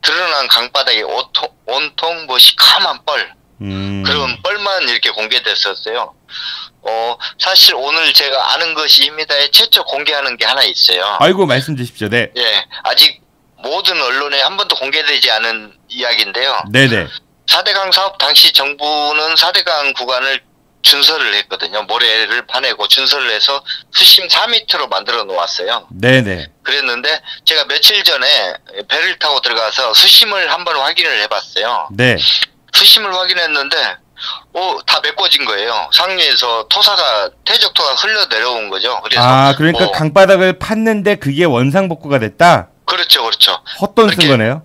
Speaker 11: 드러난 강바닥에 온통 뭐 시커먼 뻘, 그런 뻘만 이렇게 공개됐었어요. 사실 오늘 제가 아는 것이 입니다에 최초 공개하는 게 하나 있어요.
Speaker 3: 아이고, 말씀 주십시오. 네.
Speaker 11: 예, 아직 모든 언론에 한 번도 공개되지 않은 이야기인데요.
Speaker 3: 네네.
Speaker 11: 4대강 사업 당시 정부는 4대강 구간을 준설을 했거든요. 모래를 파내고 준설을 해서 수심 4m로 만들어 놓았어요.
Speaker 3: 네네.
Speaker 11: 그랬는데 제가 며칠 전에 배를 타고 들어가서 수심을 한번 확인을 해봤어요.
Speaker 3: 네.
Speaker 11: 수심을 확인했는데 다 메꿔진 거예요. 상류에서 퇴적토가 흘러 내려온 거죠. 그래서
Speaker 3: 그러니까 강바닥을 팠는데 그게 원상복구가 됐다?
Speaker 11: 그렇죠.
Speaker 3: 헛돈 쓴 거네요.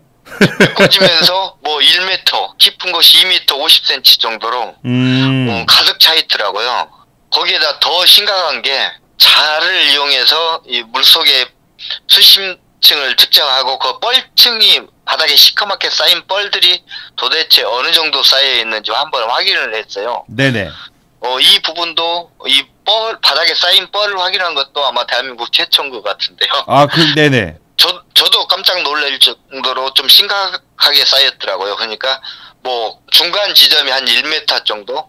Speaker 11: 메꿔지면서 1m, 깊은 곳이 2m 50cm 정도로 가득 차 있더라고요. 거기에다 더 심각한 게 자를 이용해서 이 물속에 수심층을 측정하고 그 뻘층이 바닥에 시커멓게 쌓인 뻘들이 도대체 어느 정도 쌓여 있는지 한번 확인을 했어요.
Speaker 3: 네네.
Speaker 11: 이 부분도 이 바닥에 쌓인 뻘을 확인한 것도 아마 대한민국 최초인 것 같은데요.
Speaker 3: 네네.
Speaker 11: 저도 깜짝 놀랄 정도로 좀 심각하게 쌓였더라고요. 그러니까 중간 지점이 한 1m 정도?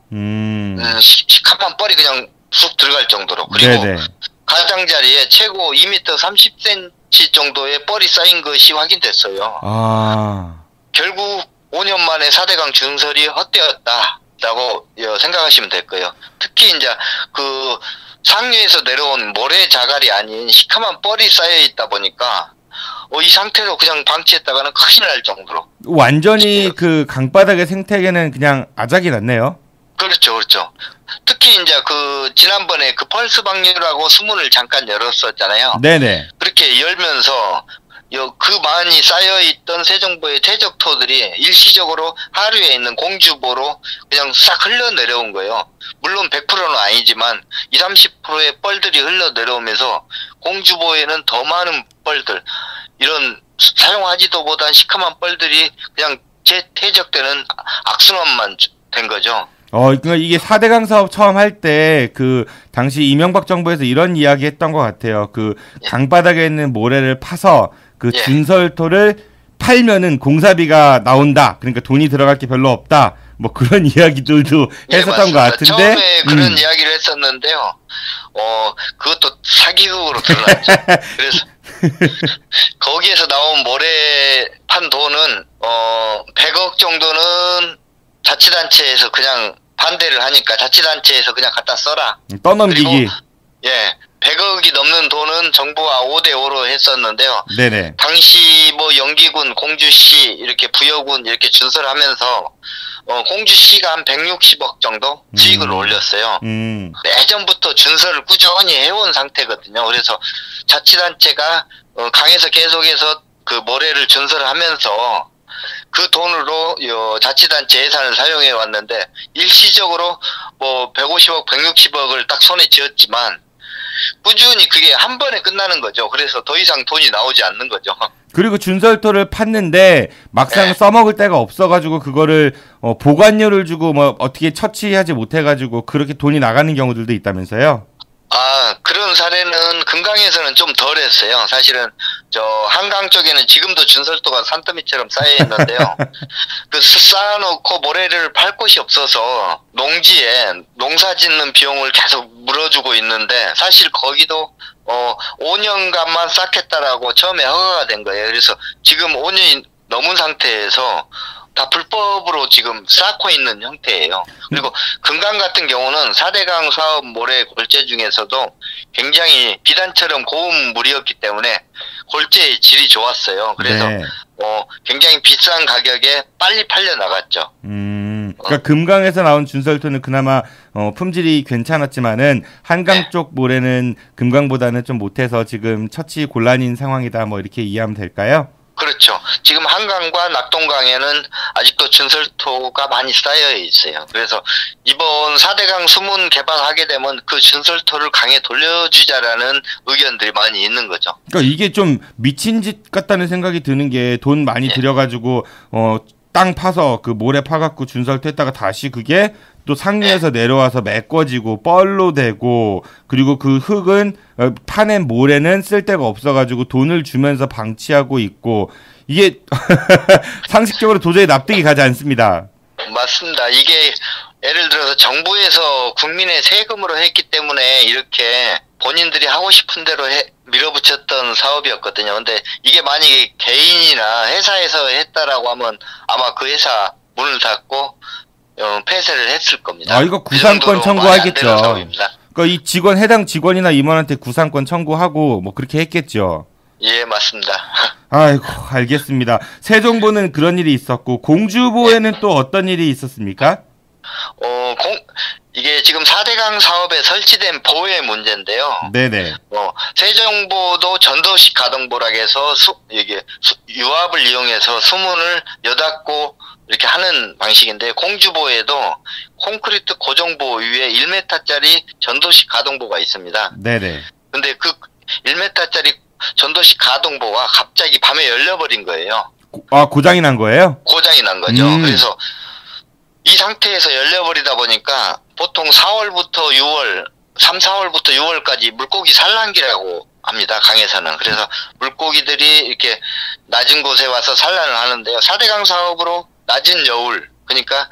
Speaker 11: 시커먼 뻘이 그냥 쑥 들어갈 정도로. 그리고
Speaker 3: 네네.
Speaker 11: 가장자리에 최고 2m 30cm 정도의 뻘이 쌓인 것이 확인됐어요. 결국 5년 만에 4대강 준설이 헛되었다라고 생각하시면 될 거예요. 특히 이제 그 상류에서 내려온 모래 자갈이 아닌 시커먼 뻘이 쌓여 있다 보니까 이 상태로 그냥 방치했다가는 큰일 날 정도로.
Speaker 3: 완전히 그 강바닥의 생태계는 그냥 아작이 났네요.
Speaker 11: 그렇죠. 특히 이제 지난번에 펄스 방류라고 수문을 잠깐 열었었잖아요.
Speaker 3: 네네.
Speaker 11: 그렇게 열면서 그 많이 쌓여있던 세정부의 퇴적토들이 일시적으로 하류에 있는 공주보로 그냥 싹 흘러내려온 거예요. 물론 100%는 아니지만 20-30%의 뻘들이 흘러내려오면서 공주보에는 더 많은 뻘들, 이런 사용하지도 못한 시커먼 뻘들이 그냥 재퇴적되는 악순환만 된 거죠.
Speaker 3: 그러니까 이게 4대강 사업 처음 할 때 당시 이명박 정부에서 이런 이야기 했던 것 같아요. 강바닥에 있는 모래를 파서 준설토를 팔면은 공사비가 나온다. 그러니까 돈이 들어갈 게 별로 없다. 그런 이야기들도 했었던 것 같은데.
Speaker 11: 처음에 그런 이야기를 했었는데요. 그것도 사기극으로 드러났죠. 그래서 거기에서 나온 모래 판 돈은 100억 정도는 자치단체에서 그냥 반대를 하니까 자치단체에서 그냥 갖다 써라.
Speaker 3: 떠넘기기.
Speaker 11: 그리고 100억이 넘는 돈은 정부가 5대5로 했었는데요.
Speaker 3: 네네. 당시
Speaker 11: 영기군, 공주시, 이렇게 부여군 이렇게 준설하면서 공주시가 한 160억 정도 수익을 올렸어요. 예전부터 준설을 꾸준히 해온 상태거든요. 그래서 자치단체가 강에서 계속해서 그 모래를 준설을 하면서 그 돈으로 자치단체 예산을 사용해 왔는데 일시적으로 150억, 160억을 딱 손에 쥐었지만 꾸준히 그게 한 번에 끝나는 거죠. 그래서 더 이상 돈이 나오지 않는 거죠.
Speaker 3: 그리고 준설토를 팠는데 막상 써먹을 데가 없어가지고 그거를 보관료를 주고 어떻게 처치하지 못해가지고 그렇게 돈이 나가는 경우들도 있다면서요?
Speaker 11: 그런 사례는 금강에서는 좀 덜했어요. 사실은 한강 쪽에는 지금도 준설토가 산더미처럼 쌓여 있는데요. 쌓아놓고 모래를 팔 곳이 없어서 농지에 농사 짓는 비용을 계속 물어주고 있는데 사실 거기도 5년간만 쌓겠다라고 처음에 허가가 된 거예요. 그래서 지금 5년이 넘은 상태에서 다 불법으로 지금 쌓고 있는 형태예요. 그리고 금강 같은 경우는 4대강 사업 모래 골재 중에서도 굉장히 비단처럼 고운 물이었기 때문에 골재의 질이 좋았어요. 그래서 굉장히 비싼 가격에 빨리 팔려 나갔죠.
Speaker 3: 그러니까 금강에서 나온 준설토는 그나마 품질이 괜찮았지만은 한강 쪽 모래는 금강보다는 좀 못해서 지금 처치 곤란인 상황이다. 이렇게 이해하면 될까요?
Speaker 11: 그렇죠. 지금 한강과 낙동강에는 아직도 준설토가 많이 쌓여 있어요. 그래서 이번 4대강 수문 개방하게 되면 그 준설토를 강에 돌려주자라는 의견들이 많이 있는 거죠.
Speaker 3: 그러니까 이게 좀 미친 짓 같다는 생각이 드는 게 돈 많이 들여가지고 땅 파서 그 모래 파갖고 준설토 했다가 다시 그게 또 상류에서 내려와서 메꿔지고 뻘로 되고 그리고 그 흙은 파낸 모래는 쓸 데가 없어가지고 돈을 주면서 방치하고 있고 이게 상식적으로 도저히 납득이 가지 않습니다.
Speaker 11: 맞습니다. 이게 예를 들어서 정부에서 국민의 세금으로 했기 때문에 이렇게 본인들이 하고 싶은 대로 밀어붙였던 사업이었거든요. 근데 이게 만약에 개인이나 회사에서 했다라고 하면 아마 그 회사 문을 닫고 폐쇄를 했을 겁니다.
Speaker 3: 아, 이거 구상권 청구하겠죠. 그러니까 이 직원 해당 직원이나 임원한테 구상권 청구하고 뭐 그렇게 했겠죠.
Speaker 11: 예, 맞습니다.
Speaker 3: 아이고, 알겠습니다. 세종보는 그런 일이 있었고 공주보에는 또 어떤 일이 있었습니까?
Speaker 11: 이게 지금 4대강 사업에 설치된 보의 문제인데요.
Speaker 3: 네네.
Speaker 11: 세종보도 전도식 가동보라고 해서 유압을 이용해서 수문을 여닫고 이렇게 하는 방식인데, 공주보에도 콘크리트 고정보 위에 1m짜리 전도식 가동보가 있습니다.
Speaker 3: 네네.
Speaker 11: 근데 그 1m짜리 전도식 가동보가 갑자기 밤에 열려버린 거예요.
Speaker 3: 고장이 난 거예요?
Speaker 11: 고장이 난 거죠. 그래서 이 상태에서 열려버리다 보니까 보통 4월부터 6월, 3, 4월부터 6월까지 물고기 산란기라고 합니다. 강에서는. 그래서 물고기들이 이렇게 낮은 곳에 와서 산란을 하는데요. 4대강 사업으로 낮은 여울, 그러니까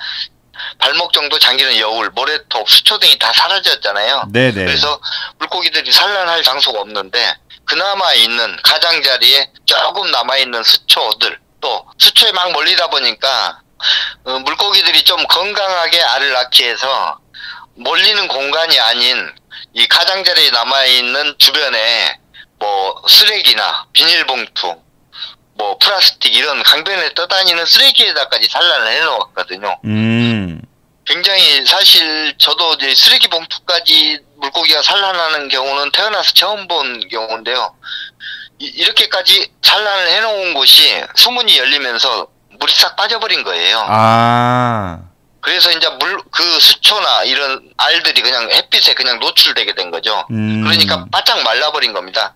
Speaker 11: 발목 정도 잠기는 여울, 모래톱, 수초 등이 다 사라졌잖아요.
Speaker 3: 네네.
Speaker 11: 그래서 물고기들이 산란할 장소가 없는데, 그나마 있는 가장자리에 조금 남아있는 수초들, 또 수초에 막 몰리다 보니까 물고기들이 좀 건강하게 알을 낳기 위해서 몰리는 공간이 아닌 이 가장자리에 남아있는 주변에 뭐 쓰레기나 비닐봉투, 뭐 플라스틱 이런 강변에 떠다니는 쓰레기에다까지 산란을 해놓았거든요. 굉장히 사실 저도 이제 쓰레기 봉투까지 물고기가 산란하는 경우는 태어나서 처음 본 경우인데요. 이렇게까지 산란을 해놓은 곳이 수문이 열리면서 물이 싹 빠져버린 거예요. 그래서 이제 그 수초나 이런 알들이 그냥 햇빛에 그냥 노출되게 된 거죠. 그러니까 바짝 말라버린 겁니다.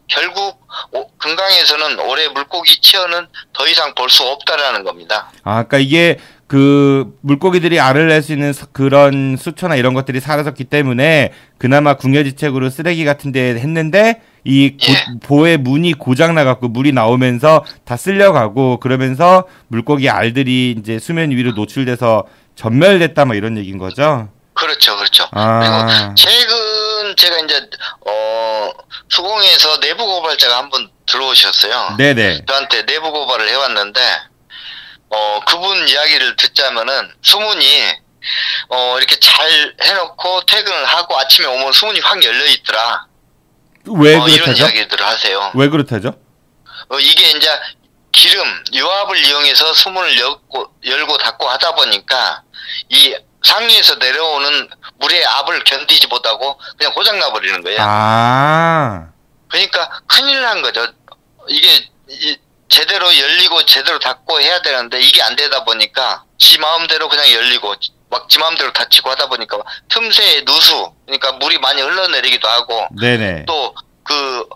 Speaker 11: 결국 금강에서는 올해 물고기 치어는 더 이상 볼 수 없다라는 겁니다.
Speaker 3: 그러니까 이게 그 물고기들이 알을 낼 수 있는 그런 수초나 이런 것들이 사라졌기 때문에 그나마 궁여지책으로 쓰레기 같은 데 했는데 이 보의 문이 고장 나갖고 물이 나오면서 다 쓸려가고, 그러면서 물고기 알들이 이제 수면 위로 노출돼서 전멸됐다 뭐 이런 얘기인 거죠?
Speaker 11: 그렇죠. 그리고 최근 제가 이제 수공에서 내부 고발자가 한번 들어오셨어요.
Speaker 3: 네네.
Speaker 11: 저한테 내부 고발을 해왔는데 그분 이야기를 듣자면은 수문이 이렇게 잘 해놓고 퇴근을 하고 아침에 오면 수문이 확 열려 있더라.
Speaker 3: 왜 그렇다죠?
Speaker 11: 이런 이야기들을 하세요.
Speaker 3: 왜 그렇다죠?
Speaker 11: 이게 이제 기름, 유압을 이용해서 수문을 열고 닫고 하다 보니까 이 상류에서 내려오는 물의 압을 견디지 못하고 그냥 고장나 버리는 거예요. 그러니까 큰일 난 거죠. 이게 제대로 열리고 제대로 닫고 해야 되는데 이게 안 되다 보니까 지 마음대로 그냥 열리고 막 지 마음대로 닫히고 하다 보니까 틈새에 누수, 그러니까 물이 많이 흘러내리기도 하고,
Speaker 3: 네네.
Speaker 11: 또 그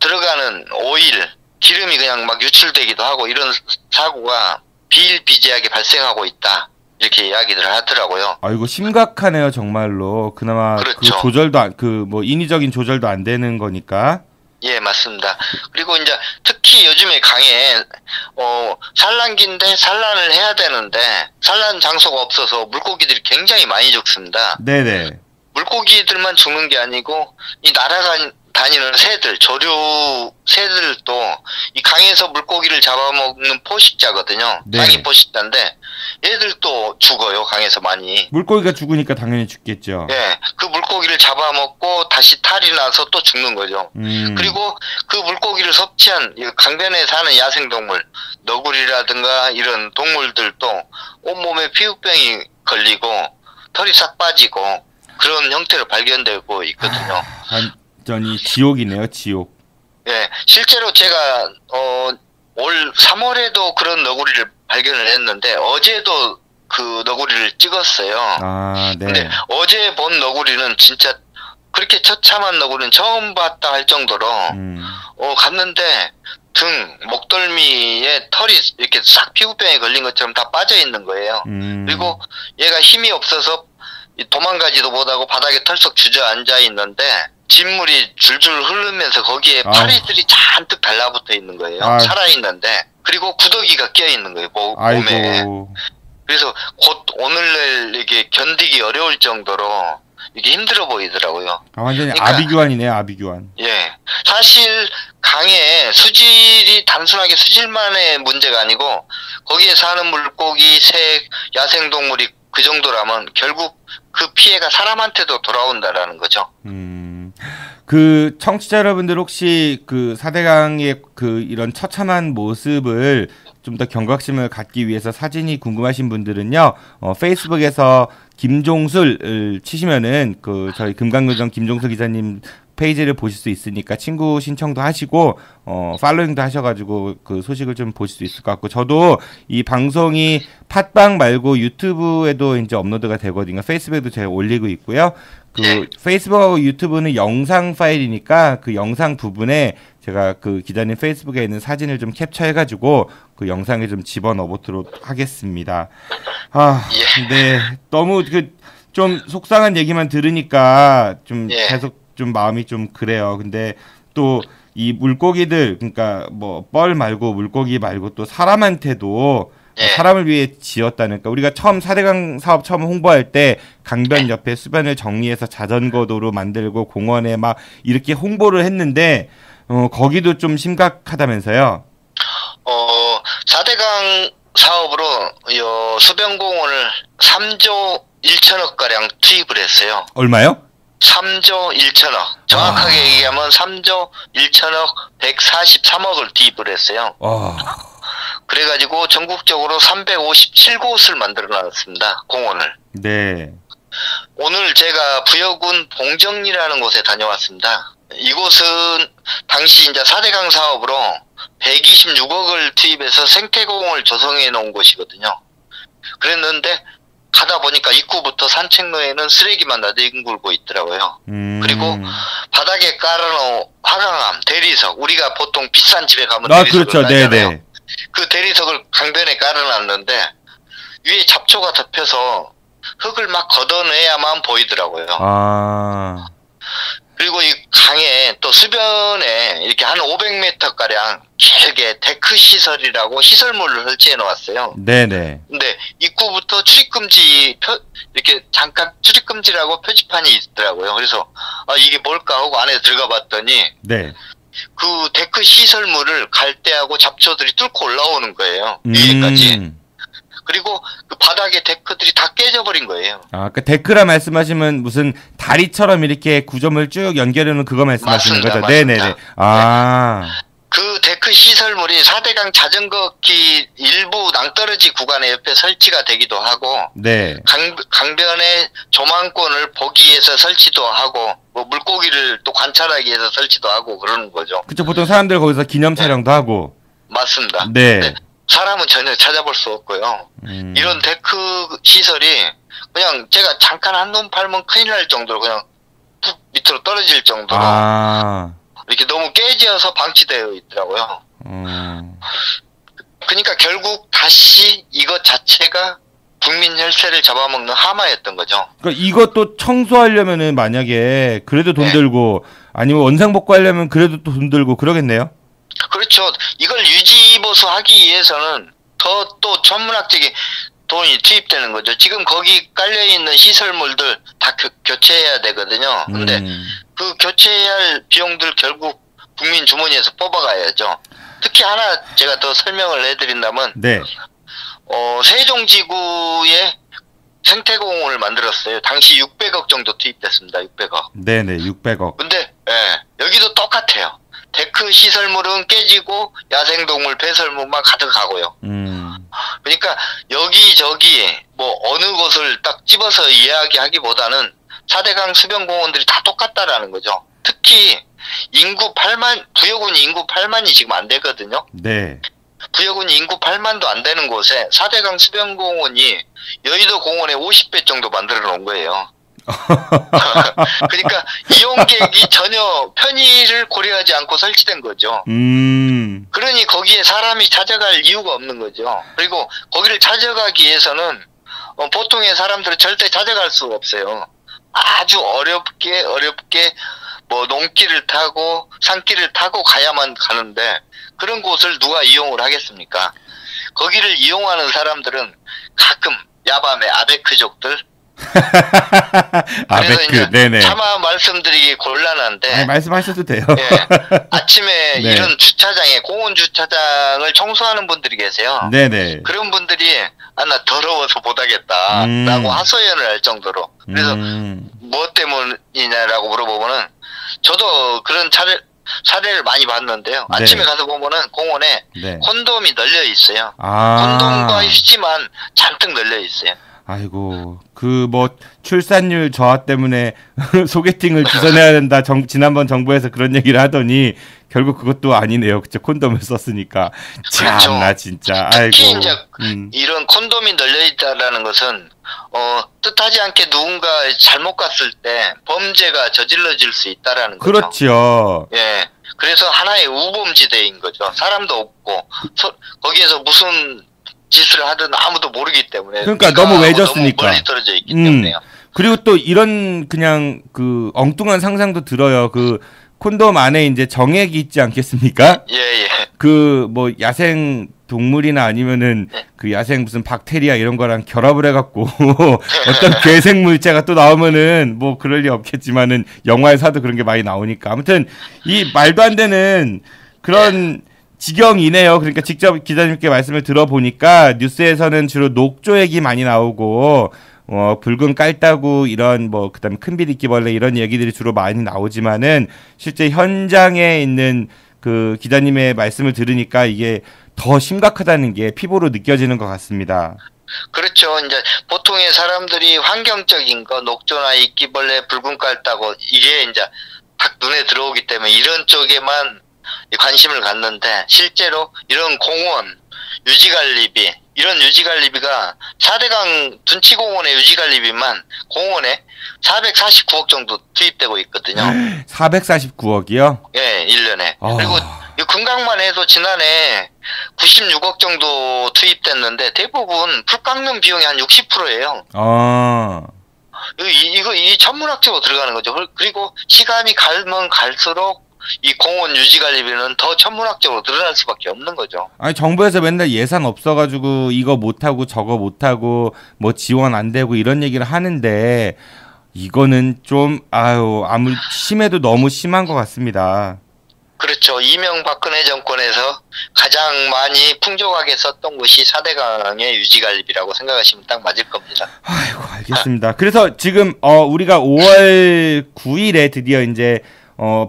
Speaker 11: 들어가는 오일, 기름이 그냥 막 유출되기도 하고, 이런 사고가 비일비재하게 발생하고 있다, 이렇게 이야기를 하더라고요.
Speaker 3: 이거 심각하네요, 정말로. 그나마
Speaker 11: 그렇죠.
Speaker 3: 그 조절도 뭐 인위적인 조절도 안 되는 거니까.
Speaker 11: 예, 맞습니다. 그리고 이제 특히 요즘에 강에 산란기인데 산란을 해야 되는데 산란 장소가 없어서 물고기들이 굉장히 많이 죽습니다.
Speaker 3: 네네.
Speaker 11: 물고기들만 죽는 게 아니고 이 날아다니는 새들, 조류 새들도 이 강에서 물고기를 잡아먹는 포식자거든요.
Speaker 3: 네.
Speaker 11: 장이 포식자인데 얘들도 죽어요, 강에서 많이.
Speaker 3: 물고기가 죽으니까 당연히 죽겠죠.
Speaker 11: 예, 그 물고기를 잡아먹고 다시 탈이 나서 또 죽는 거죠. 그리고 그 물고기를 섭취한 강변에 사는 야생동물, 너구리라든가 이런 동물들도 온몸에 피부병이 걸리고 털이 싹 빠지고 그런 형태로 발견되고 있거든요.
Speaker 3: 완전히 지옥이네요, 지옥.
Speaker 11: 예, 실제로 제가 올 3월에도 그런 너구리를 발견을 했는데 어제도 그 너구리를 찍었어요.
Speaker 3: 네.
Speaker 11: 근데 어제 본 너구리는 진짜 그렇게 처참한 너구리는 처음 봤다 할 정도로 갔는데 등, 목덜미에 털이 이렇게 싹 피부병에 걸린 것처럼 다 빠져 있는 거예요. 그리고 얘가 힘이 없어서 도망가지도 못하고 바닥에 털썩 주저앉아 있는데 진물이 줄줄 흐르면서 거기에 파리들이 잔뜩 달라붙어 있는 거예요. 살아있는데. 그리고 구더기가 껴있는 거예요, 몸에. 그래서 곧 오늘날 이게 견디기 어려울 정도로 이게 힘들어 보이더라고요.
Speaker 3: 완전히
Speaker 11: 그러니까,
Speaker 3: 아비규환이네요, 아비규환.
Speaker 11: 예. 사실 강의 수질이 단순하게 수질만의 문제가 아니고 거기에 사는 물고기, 새, 야생동물이 그 정도라면 결국 그 피해가 사람한테도 돌아온다라는 거죠.
Speaker 3: 그 청취자 여러분들 혹시 그 4대강의 그 이런 처참한 모습을 좀 더 경각심을 갖기 위해서 사진이 궁금하신 분들은요, 페이스북에서 김종술을 치시면은 그 저희 금강요정 김종술 기자님 페이지를 보실 수 있으니까 친구 신청도 하시고 팔로잉도 하셔가지고 그 소식을 좀 보실 수 있을 것 같고, 저도 이 방송이 팟빵 말고 유튜브에도 이제 업로드가 되거든요. 페이스북에도 제가 올리고 있고요. 그 페이스북하고 유튜브는 영상 파일이니까 그 영상 부분에 제가 그 기자님 페이스북에 있는 사진을 좀 캡처해가지고 그 영상에 좀 집어넣어 보도록 하겠습니다. 네, 너무 그 좀 속상한 얘기만 들으니까 좀 계속 좀 마음이 좀 그래요. 근데 또 이 물고기들, 그러니까 뭐 뻘 말고 물고기 말고 또 사람한테도 사람을 위해 지었다니까. 우리가 처음 4대강 사업 처음 홍보할 때 강변 옆에 수변을 정리해서 자전거 도로 만들고 공원에 막 이렇게 홍보를 했는데 거기도 좀 심각하다면서요.
Speaker 11: 4대강 사업으로 수변공원을 3조 1천억 가량 투입을 했어요.
Speaker 3: 얼마요?
Speaker 11: 3조 1천억. 정확하게 얘기하면 3조 1천억 143억을 투입을 했어요. 그래가지고 전국적으로 357곳을 만들어 놨습니다. 공원을.
Speaker 3: 네.
Speaker 11: 오늘 제가 부여군 봉정리라는 곳에 다녀왔습니다. 이곳은 당시 이제 4대강 사업으로 126억을 투입해서 생태공원을 조성해 놓은 곳이거든요. 그랬는데 가다 보니까 입구부터 산책로에는 쓰레기만 나뒹굴고 있더라고요. 그리고 바닥에 깔아놓은 화강암, 대리석, 우리가 보통 비싼 집에 가면 대리석을
Speaker 3: 그렇죠. 네네.
Speaker 11: 그 대리석을 강변에 깔아놨는데 위에 잡초가 덮여서 흙을 막 걷어내야만 보이더라고요. 그리고 이 강에 또 수변에 이렇게 한 500m 가량 길게 데크 시설이라고 시설물을 설치해 놓았어요.
Speaker 3: 네네.
Speaker 11: 근데 입구부터 출입금지 이렇게 잠깐 출입금지라고 표지판이 있더라고요. 그래서 이게 뭘까 하고 안에 들어가 봤더니
Speaker 3: 네.
Speaker 11: 그 데크 시설물을 갈대하고 잡초들이 뚫고 올라오는 거예요. 위에까지. 그리고 그 바닥에 데크들이 다 깨져버린 거예요.
Speaker 3: 그 데크라 말씀하시면 무슨 다리처럼 이렇게 구조물 쭉 연결해놓은 그거 말씀하시는 거죠? 네네네.
Speaker 11: 그 데크 시설물이 4대강 자전거길 일부 낭떠러지 구간에 옆에 설치가 되기도 하고,
Speaker 3: 네.
Speaker 11: 강변에 조망권을 보기 위해서 설치도 하고, 뭐 물고기를 또 관찰하기 위해서 설치도 하고 그러는 거죠.
Speaker 3: 그쵸, 보통 사람들 거기서 기념 촬영도 하고.
Speaker 11: 맞습니다.
Speaker 3: 네.
Speaker 11: 사람은 전혀 찾아볼 수 없고요. 이런 데크 시설이 그냥 제가 잠깐 한눈 팔면 큰일 날 정도로 그냥 푹 밑으로 떨어질 정도로 이렇게 너무 깨져서 방치되어 있더라고요. 그러니까 결국 다시 이것 자체가 국민 혈세를 잡아먹는 하마였던 거죠.
Speaker 3: 그러니까 이것도 청소하려면은 만약에 그래도 돈 들고 아니면 원상복구하려면 그래도 또 돈 들고 그러겠네요.
Speaker 11: 그렇죠. 이걸 유지보수하기 위해서는 더 또 천문학적인 돈이 투입되는 거죠. 지금 거기 깔려있는 시설물들 다 교체해야 되거든요. 근데 그 교체해야 할 비용들 결국 국민 주머니에서 뽑아가야죠. 특히 하나 제가 더 설명을 해드린다면,
Speaker 3: 네.
Speaker 11: 세종지구에 생태공원을 만들었어요. 당시 600억 정도 투입됐습니다. 600억.
Speaker 3: 네네, 600억.
Speaker 11: 근데 여기도 똑같아요. 데크 시설물은 깨지고 야생동물 배설물만 가득하고요. 그러니까 여기저기 뭐 어느 곳을 딱 집어서 이야기하기보다는 4대강 수변공원들이 다 똑같다라는 거죠. 특히 인구 8만, 부여군 인구 8만이 지금 안 되거든요.
Speaker 3: 네.
Speaker 11: 부여군 인구 8만도 안 되는 곳에 4대강 수변공원이 여의도 공원의 50배 정도 만들어 놓은 거예요. 그러니까 이용객이 전혀 편의를 고려하지 않고 설치된 거죠. 그러니 거기에 사람이 찾아갈 이유가 없는 거죠. 그리고 거기를 찾아가기 위해서는 보통의 사람들은 절대 찾아갈 수가 없어요. 아주 어렵게 뭐 농길을 타고 산길을 타고 가야만 가는데 그런 곳을 누가 이용을 하겠습니까? 거기를 이용하는 사람들은 가끔 야밤에 아베크족들. 그래서 이제
Speaker 3: 네네.
Speaker 11: 차마 말씀드리기 곤란한데.
Speaker 3: 아니, 말씀하셔도 돼요.
Speaker 11: 예, 아침에
Speaker 3: 네.
Speaker 11: 이런 주차장에 공원 주차장을 청소하는 분들이 계세요.
Speaker 3: 네네.
Speaker 11: 그런 분들이 나 더러워서 못하겠다라고 하소연을 할 정도로. 그래서 뭐 때문이냐라고 물어보면은 저도 그런 사례를 많이 봤는데요.
Speaker 3: 네.
Speaker 11: 아침에 가서 보면은 공원에
Speaker 3: 네.
Speaker 11: 콘돔이 널려 있어요.
Speaker 3: 아.
Speaker 11: 콘돔과 휴지만 잔뜩 널려 있어요.
Speaker 3: 아이고, 그 뭐 출산율 저하 때문에 소개팅을 주선해야 된다. 지난번 정부에서 그런 얘기를 하더니 결국 그것도 아니네요. 그쵸? 콘돔을 썼으니까.
Speaker 11: 그렇죠.
Speaker 3: 참나 진짜.
Speaker 11: 특히
Speaker 3: 아이고.
Speaker 11: 이제 이런 콘돔이 널려 있다라는 것은 뜻하지 않게 누군가 잘못 갔을 때 범죄가 저질러질 수 있다라는 거죠.
Speaker 3: 그렇죠.
Speaker 11: 예. 그래서 하나의 우범지대인 거죠. 사람도 없고 거기에서 무슨 짓을 하든 아무도 모르기 때문에.
Speaker 3: 그러니까 너무 외졌으니까.
Speaker 11: 너무 멀리 떨어져 있기 때문에요.
Speaker 3: 그리고 또 이런 그냥 그 엉뚱한 상상도 들어요. 그 콘돔 안에 이제 정액이 있지 않겠습니까?
Speaker 11: 예.
Speaker 3: 그 뭐 야생 동물이나 아니면은 그 야생 무슨 박테리아 이런 거랑 결합을 해갖고 어떤 괴생 물체가 또 나오면은 뭐 그럴 리 없겠지만은 영화에서도 그런 게 많이 나오니까 아무튼 이 말도 안 되는 그런 지경이네요. 그러니까 직접 기자님께 말씀을 들어보니까 뉴스에서는 주로 녹조 얘기 많이 나오고 붉은 깔따구 이런 뭐 그다음에 큰 비리끼벌레 이런 얘기들이 주로 많이 나오지만은 실제 현장에 있는 그 기자님의 말씀을 들으니까 이게 더 심각하다는 게 피부로 느껴지는 것 같습니다.
Speaker 11: 그렇죠. 이제 보통의 사람들이 환경적인 거 녹조나 이끼벌레, 붉은 깔따구 이게 이제 딱 눈에 들어오기 때문에 이런 쪽에만 관심을 갖는데 실제로 이런 공원, 유지갈리비 이런 유지갈리비가 4대강 둔치공원의 유지갈리비만 공원에 449억 정도 투입되고 있거든요.
Speaker 3: 449억이요?
Speaker 11: 예, 1년에. 그리고 이 금강만 해도 지난해 96억 정도 투입됐는데 대부분 풀 깎는 비용이 한 60%예요. 이 천문학적으로 들어가는 거죠. 그리고 시간이 가면 갈수록 이 공원 유지관리비는 더 천문학적으로 늘어날 수밖에 없는 거죠.
Speaker 3: 아니 정부에서 맨날 예산 없어가지고 이거 못하고 저거 못하고 뭐 지원 안 되고 이런 얘기를 하는데 이거는 좀 아무리 심해도 너무 심한 것 같습니다.
Speaker 11: 그렇죠. 이명박근혜 정권에서 가장 많이 풍족하게 썼던 곳이 4대강의 유지관리비라고 생각하시면 딱 맞을 겁니다.
Speaker 3: 아이고 알겠습니다. 그래서 지금 우리가 5월 9일에 드디어 이제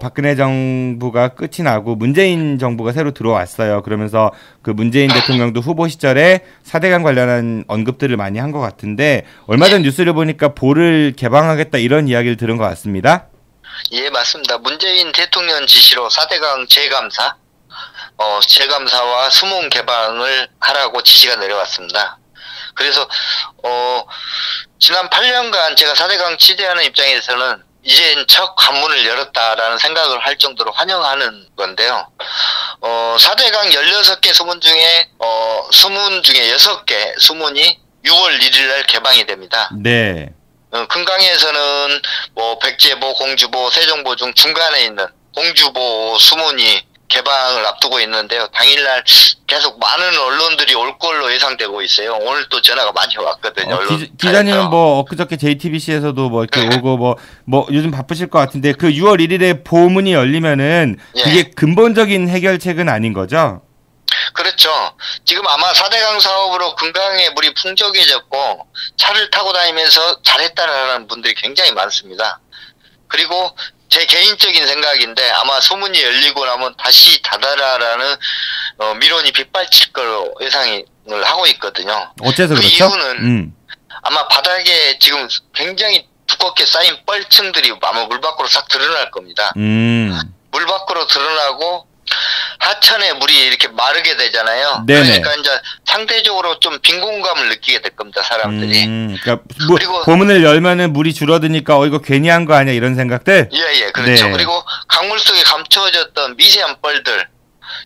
Speaker 3: 박근혜 정부가 끝이 나고 문재인 정부가 새로 들어왔어요. 그러면서 그 문재인 대통령도 후보 시절에 4대강 관련한 언급들을 많이 한 것 같은데 얼마 전 뉴스를 보니까 볼을 개방하겠다 이런 이야기를 들은 것 같습니다.
Speaker 11: 예, 맞습니다. 문재인 대통령 지시로 4대강 재감사와 수문 개방을 하라고 지시가 내려왔습니다. 그래서 지난 8년간 제가 4대강 취재하는 입장에서는 이젠 첫 관문을 열었다라는 생각을 할 정도로 환영하는 건데요. 4대강 16개 수문 중에 6개 수문이 6월 1일 날 개방이 됩니다.
Speaker 3: 네.
Speaker 11: 금강에서는 뭐 백제보, 공주보, 세종보 중 중간에 있는 공주보 수문이 개방을 앞두고 있는데요. 당일날 계속 많은 언론들이 올 걸로 예상되고 있어요. 오늘 또 전화가 많이 왔거든요.
Speaker 3: 기자님은 뭐 엊그저께 JTBC에서도 뭐 이렇게 오고 뭐 요즘 바쁘실 것 같은데 그 6월 1일에 보문이 열리면은 그게 근본적인 해결책은 아닌 거죠?
Speaker 11: 그렇죠. 지금 아마 4대강 사업으로 금강의 물이 풍족해졌고 차를 타고 다니면서 잘했다라는 분들이 굉장히 많습니다. 그리고 제 개인적인 생각인데 아마 소문이 열리고 나면 다시 닫아라라는 민원이 빗발칠 거로 예상을 하고 있거든요.
Speaker 3: 어째서
Speaker 11: 그
Speaker 3: 그렇죠?
Speaker 11: 이유는 아마 바닥에 지금 굉장히 두껍게 쌓인 뻘층들이 아마 물 밖으로 싹 드러날 겁니다. 물 밖으로 드러나고 하천에 물이 이렇게 마르게 되잖아요.
Speaker 3: 네네.
Speaker 11: 그러니까 이제 상대적으로 좀 빈곤감을 느끼게 될 겁니다, 사람들이.
Speaker 3: 그러니까
Speaker 11: 그리고
Speaker 3: 보문을 열면은 물이 줄어드니까 이거 괜히 한 거 아니야 이런 생각들?
Speaker 11: 예, 그렇죠.
Speaker 3: 네.
Speaker 11: 그리고 강물 속에 감춰졌던 미세한 뻘들,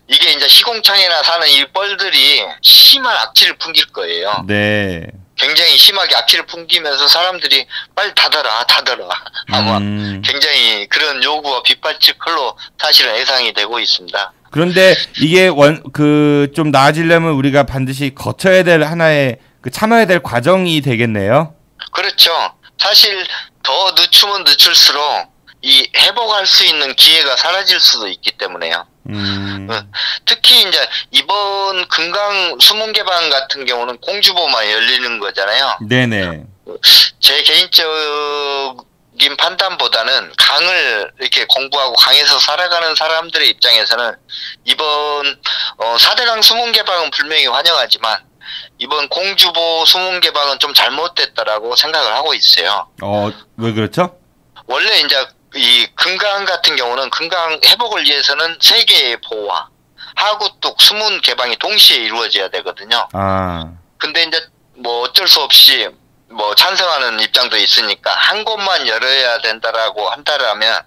Speaker 11: 이게 이제 시공창이나 사는 이 뻘들이 심한 악취를 풍길 거예요.
Speaker 3: 네.
Speaker 11: 굉장히 심하게 악취를 풍기면서 사람들이 빨리 닫아라 아마 굉장히 그런 요구가 빗발칠 걸로 사실은 예상이 되고 있습니다.
Speaker 3: 그런데 이게 좀 나아지려면 우리가 반드시 거쳐야 될 하나의 참아야 될 과정이 되겠네요.
Speaker 11: 그렇죠. 사실 더 늦추면 늦출수록 이 회복할 수 있는 기회가 사라질 수도 있기 때문에요. 특히 이제 이번 금강 수문개방 같은 경우는 공주보만 열리는 거잖아요.
Speaker 3: 네네.
Speaker 11: 제 개인적인 판단보다는 강을 이렇게 공부하고 강에서 살아가는 사람들의 입장에서는 이번 4대강 수문개방은 분명히 환영하지만 이번 공주보 수문개방은 좀 잘못됐다라고 생각을 하고 있어요.
Speaker 3: 왜 그렇죠?
Speaker 11: 원래 이제 이 금강 같은 경우는 금강 회복을 위해서는 세 개의 보와 하구뚝 수문 개방이 동시에 이루어져야 되거든요. 근데 이제 뭐 어쩔 수 없이 뭐 찬성하는 입장도 있으니까 한 곳만 열어야 된다라고 한다라면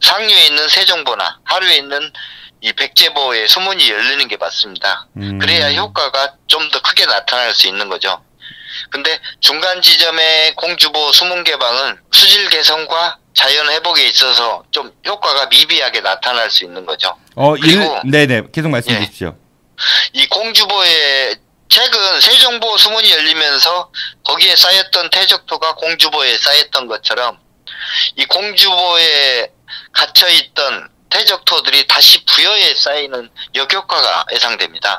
Speaker 11: 상류에 있는 세종보나 하류에 있는 이 백제보의 수문이 열리는 게 맞습니다. 그래야 효과가 좀 더 크게 나타날 수 있는 거죠. 근데 중간 지점의 공주보 수문 개방은 수질 개선과 자연 회복에 있어서 좀 효과가 미비하게 나타날 수 있는 거죠. 그리고
Speaker 3: 네네, 계속 말씀해 주십시오.
Speaker 11: 이 공주보에 최근 세종보 수문이 열리면서 거기에 쌓였던 퇴적토가 공주보에 쌓였던 것처럼 이 공주보에 갇혀있던 퇴적토들이 다시 부여에 쌓이는 역효과가 예상됩니다.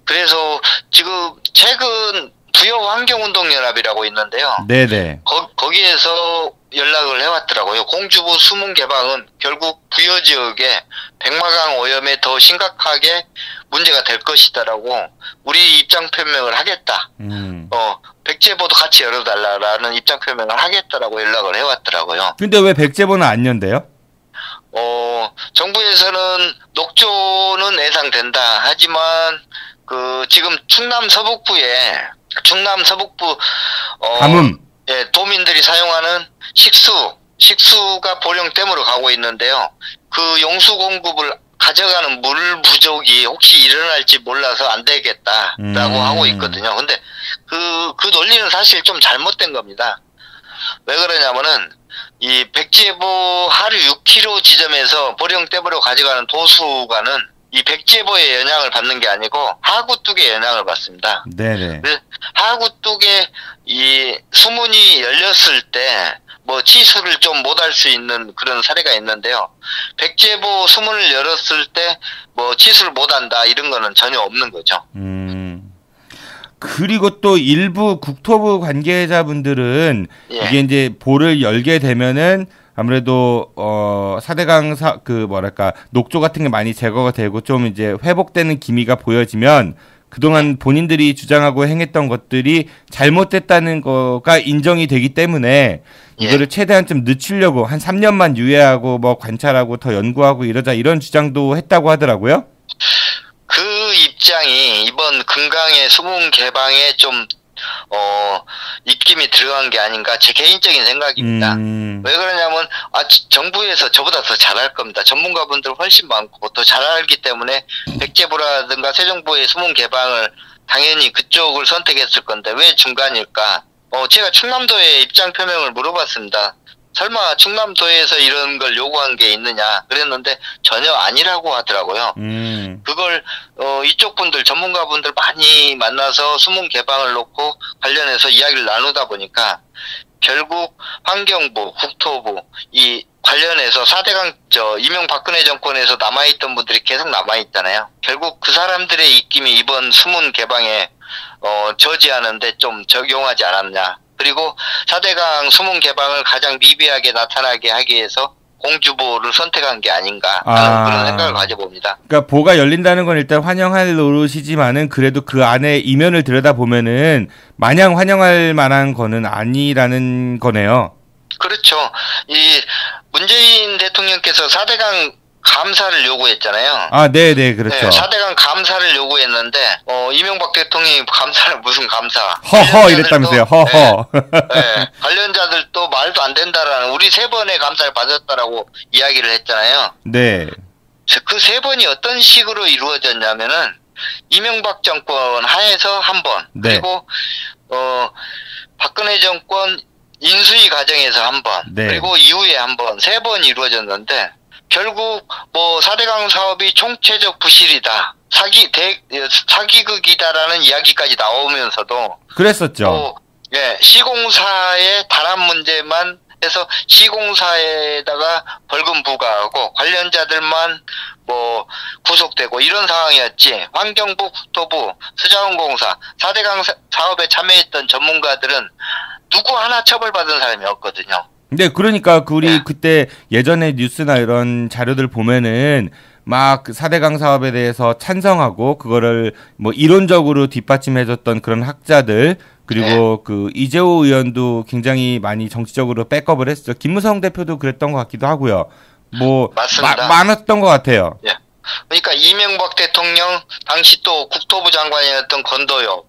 Speaker 11: 그래서 지금 최근 부여환경운동연합이라고 있는데요.
Speaker 3: 네네.
Speaker 11: 거기에서 연락을 해왔더라고요. 공주보 수문 개방은 결국 부여 지역에 백마강 오염에 더 심각하게 문제가 될 것이다라고 우리 입장 표명을 하겠다. 백제보도 같이 열어달라라는 입장 표명을 하겠다라고 연락을 해왔더라고요.
Speaker 3: 근데 왜 백제보는 안 연대요?
Speaker 11: 정부에서는 녹조는 예상된다. 하지만 지금 충남 서북부에
Speaker 3: 가뭄.
Speaker 11: 예, 도민들이 사용하는 식수가 보령댐으로 가고 있는데요. 그 용수 공급을 가져가는 물 부족이 혹시 일어날지 몰라서 안 되겠다라고 하고 있거든요. 근데 그 논리는 사실 좀 잘못된 겁니다. 왜 그러냐면은 이 백제보 하류 6km 지점에서 보령댐으로 가져가는 도수가는 이 백제보의 영향을 받는 게 아니고 하구뚝의 영향을 받습니다.
Speaker 3: 네네.
Speaker 11: 하구뚝에 이 수문이 열렸을 때 뭐 치수를 좀 못할 수 있는 그런 사례가 있는데요. 백제보 수문을 열었을 때 뭐 치수를 못한다 이런 거는 전혀 없는 거죠.
Speaker 3: 그리고 또 일부 국토부 관계자분들은 이게 이제 보를 열게 되면은 아무래도 4대강 녹조 같은 게 많이 제거가 되고 좀 이제 회복되는 기미가 보여지면 그동안 본인들이 주장하고 행했던 것들이 잘못됐다는 거가 인정이 되기 때문에 이거를 최대한 좀 늦추려고 한 3년만 유예하고 뭐 관찰하고 더 연구하고 이러자 이런 주장도 했다고 하더라고요.
Speaker 11: 그 입장이 이번 금강의 수문 개방에 좀 입김이 들어간 게 아닌가 제 개인적인 생각입니다. 왜 그러냐면 정부에서 저보다 더 잘할 겁니다. 전문가분들 훨씬 많고 더 잘 알기 때문에 백제보라든가 세종보의 수문 개방을 당연히 그쪽을 선택했을 건데 왜 중간일까? 제가 충남도에 입장 표명을 물어봤습니다. 설마 충남도에서 이런 걸 요구한 게 있느냐 그랬는데 전혀 아니라고 하더라고요. 그걸 이쪽 분들 전문가분들 많이 만나서 수문 개방을 놓고 관련해서 이야기를 나누다 보니까 결국 환경부, 국토부 이 관련해서 4대강 이명박근혜 정권에서 남아있던 분들이 계속 남아있잖아요. 결국 그 사람들의 입김이 이번 수문 개방에 저지하는데 좀 적용하지 않았냐. 그리고 4대강 수문 개방을 가장 미비하게 나타나게 하기 위해서 공주보를 선택한 게 아닌가 하는 그런 생각을 가져봅니다.
Speaker 3: 그러니까 보가 열린다는 건 일단 환영할 노릇이지만은 그래도 그 안에 이면을 들여다보면은 마냥 환영할 만한 거는 아니라는 거네요.
Speaker 11: 그렇죠. 이 문재인 대통령께서 4대강 감사를 요구했잖아요.
Speaker 3: 네네, 그렇죠.
Speaker 11: 네, 4대강 감사를 요구했는데, 이명박 대통령이 감사를 무슨 감사.
Speaker 3: 허허 이랬다면서요, 허허.
Speaker 11: 네, 관련자들도 말도 안 된다라는, 우리 3번의 감사를 받았다라고 이야기를 했잖아요.
Speaker 3: 네.
Speaker 11: 그 3번이 어떤 식으로 이루어졌냐면은, 이명박 정권 하에서 한 번,
Speaker 3: 네.
Speaker 11: 그리고, 박근혜 정권 인수위 과정에서 한 번,
Speaker 3: 네.
Speaker 11: 그리고 이후에 한 번, 3번 이루어졌는데, 결국 뭐 4대강 사업이 총체적 부실이다. 사기극이다라는 이야기까지 나오면서도
Speaker 3: 그랬었죠.
Speaker 11: 시공사의 단합 문제만 해서 시공사에다가 벌금 부과하고 관련자들만 뭐 구속되고 이런 상황이었지. 환경부, 국토부, 수자원공사, 4대강 사업에 참여했던 전문가들은 누구 하나 처벌받은 사람이 없거든요.
Speaker 3: 네, 그러니까 우리 그때 예전에 뉴스나 이런 자료들 보면은 막 4대강 사업에 대해서 찬성하고 그거를 뭐 이론적으로 뒷받침해줬던 그런 학자들 그리고 그 이재호 의원도 굉장히 많이 정치적으로 백업을 했죠. 김무성 대표도 그랬던 것 같기도 하고요. 뭐 많았던 것 같아요.
Speaker 11: 예. 그러니까 이명박 대통령 당시 또 국토부 장관이었던 권도엽,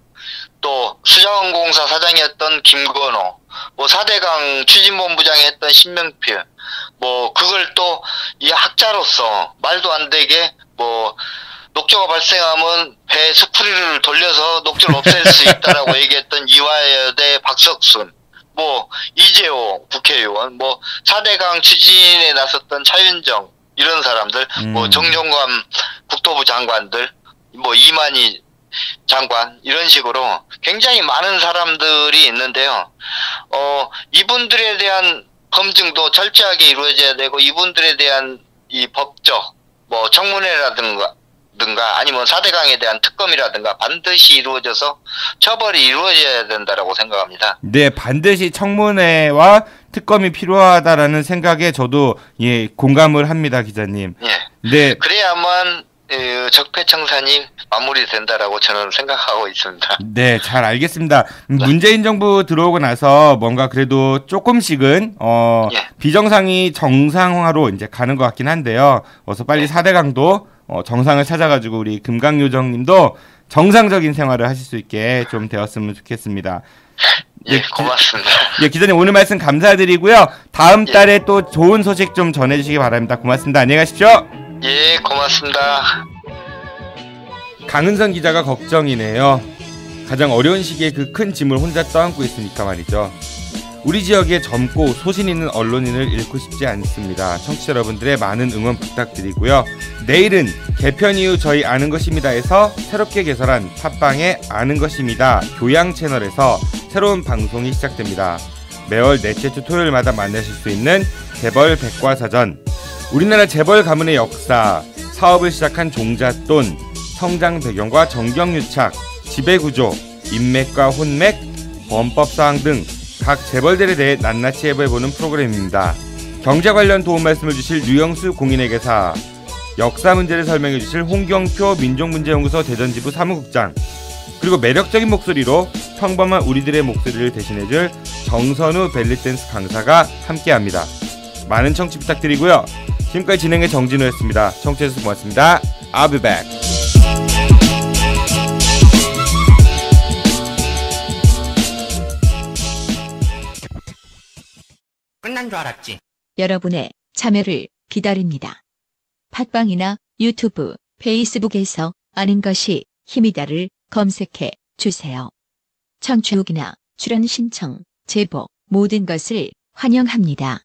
Speaker 11: 또 수자원공사 사장이었던 김건호, 뭐 4대강 추진본부장이 했던 신명필, 뭐 그걸 또 이 학자로서 말도 안 되게 뭐 녹조가 발생하면 배 스크류를 돌려서 녹조를 없앨 수 있다라고 얘기했던 이화여대 박석순, 뭐 이재호 국회의원, 뭐 4대강 추진에 나섰던 차윤정 이런 사람들, 뭐 정종관 국토부 장관들, 뭐 이만희 장관 이런 식으로 굉장히 많은 사람들이 있는데요. 이분들에 대한 검증도 철저하게 이루어져야 되고 이분들에 대한 이 법적 뭐 청문회라든가 아니면 4대강에 대한 특검이라든가 반드시 이루어져서 처벌이 이루어져야 된다라고 생각합니다.
Speaker 3: 네, 반드시 청문회와 특검이 필요하다라는 생각에 저도 공감을 합니다, 기자님. 네.
Speaker 11: 그래야만 적폐청산이 마무리된다라고 저는 생각하고 있습니다.
Speaker 3: 네, 잘 알겠습니다. 문재인 정부 들어오고 나서 뭔가 그래도 조금씩은 비정상이 정상화로 이제 가는 것 같긴 한데요. 어서 빨리 4대강도 정상을 찾아가지고 우리 금강요정님도 정상적인 생활을 하실 수 있게 좀 되었으면 좋겠습니다.
Speaker 11: 예, 고맙습니다.
Speaker 3: 기자님 오늘 말씀 감사드리고요. 다음 달에 또 좋은 소식 좀 전해주시기 바랍니다. 고맙습니다. 안녕히 가십시오.
Speaker 11: 예, 고맙습니다.
Speaker 3: 강은선 기자가 걱정이네요. 가장 어려운 시기에 그 큰 짐을 혼자 떠안고 있으니까 말이죠. 우리 지역의 젊고 소신 있는 언론인을 잃고 싶지 않습니다. 청취자 여러분들의 많은 응원 부탁드리고요. 내일은 개편 이후 저희 아는 것입니다에서 새롭게 개설한 팟빵의 아는 것입니다 교양 채널에서 새로운 방송이 시작됩니다. 매월 넷째 주 토요일마다 만나실 수 있는 재벌 백과사전, 우리나라 재벌 가문의 역사, 사업을 시작한 종잣돈, 성장 배경과 정경유착, 지배구조, 인맥과 혼맥, 범법사항 등 각 재벌들에 대해 낱낱이 해보는 프로그램입니다. 경제 관련 도움 말씀을 주실 류영수 공인회계사, 역사 문제를 설명해 주실 홍경표 민족문제연구소 대전지부 사무국장, 그리고 매력적인 목소리로 평범한 우리들의 목소리를 대신해줄 정선우 벨리댄스 강사가 함께합니다. 많은 청취 부탁드리고요. 지금까지 진행의 정진우였습니다. 청취해주셔서 고맙습니다. I'll be back.
Speaker 12: 끝난 줄 알았지.
Speaker 1: 여러분의 참여를 기다립니다. 팟빵이나 유튜브, 페이스북에서 아는 것이 힘이다를 검색해 주세요. 청취 후기나 출연 신청, 제보 모든 것을 환영합니다.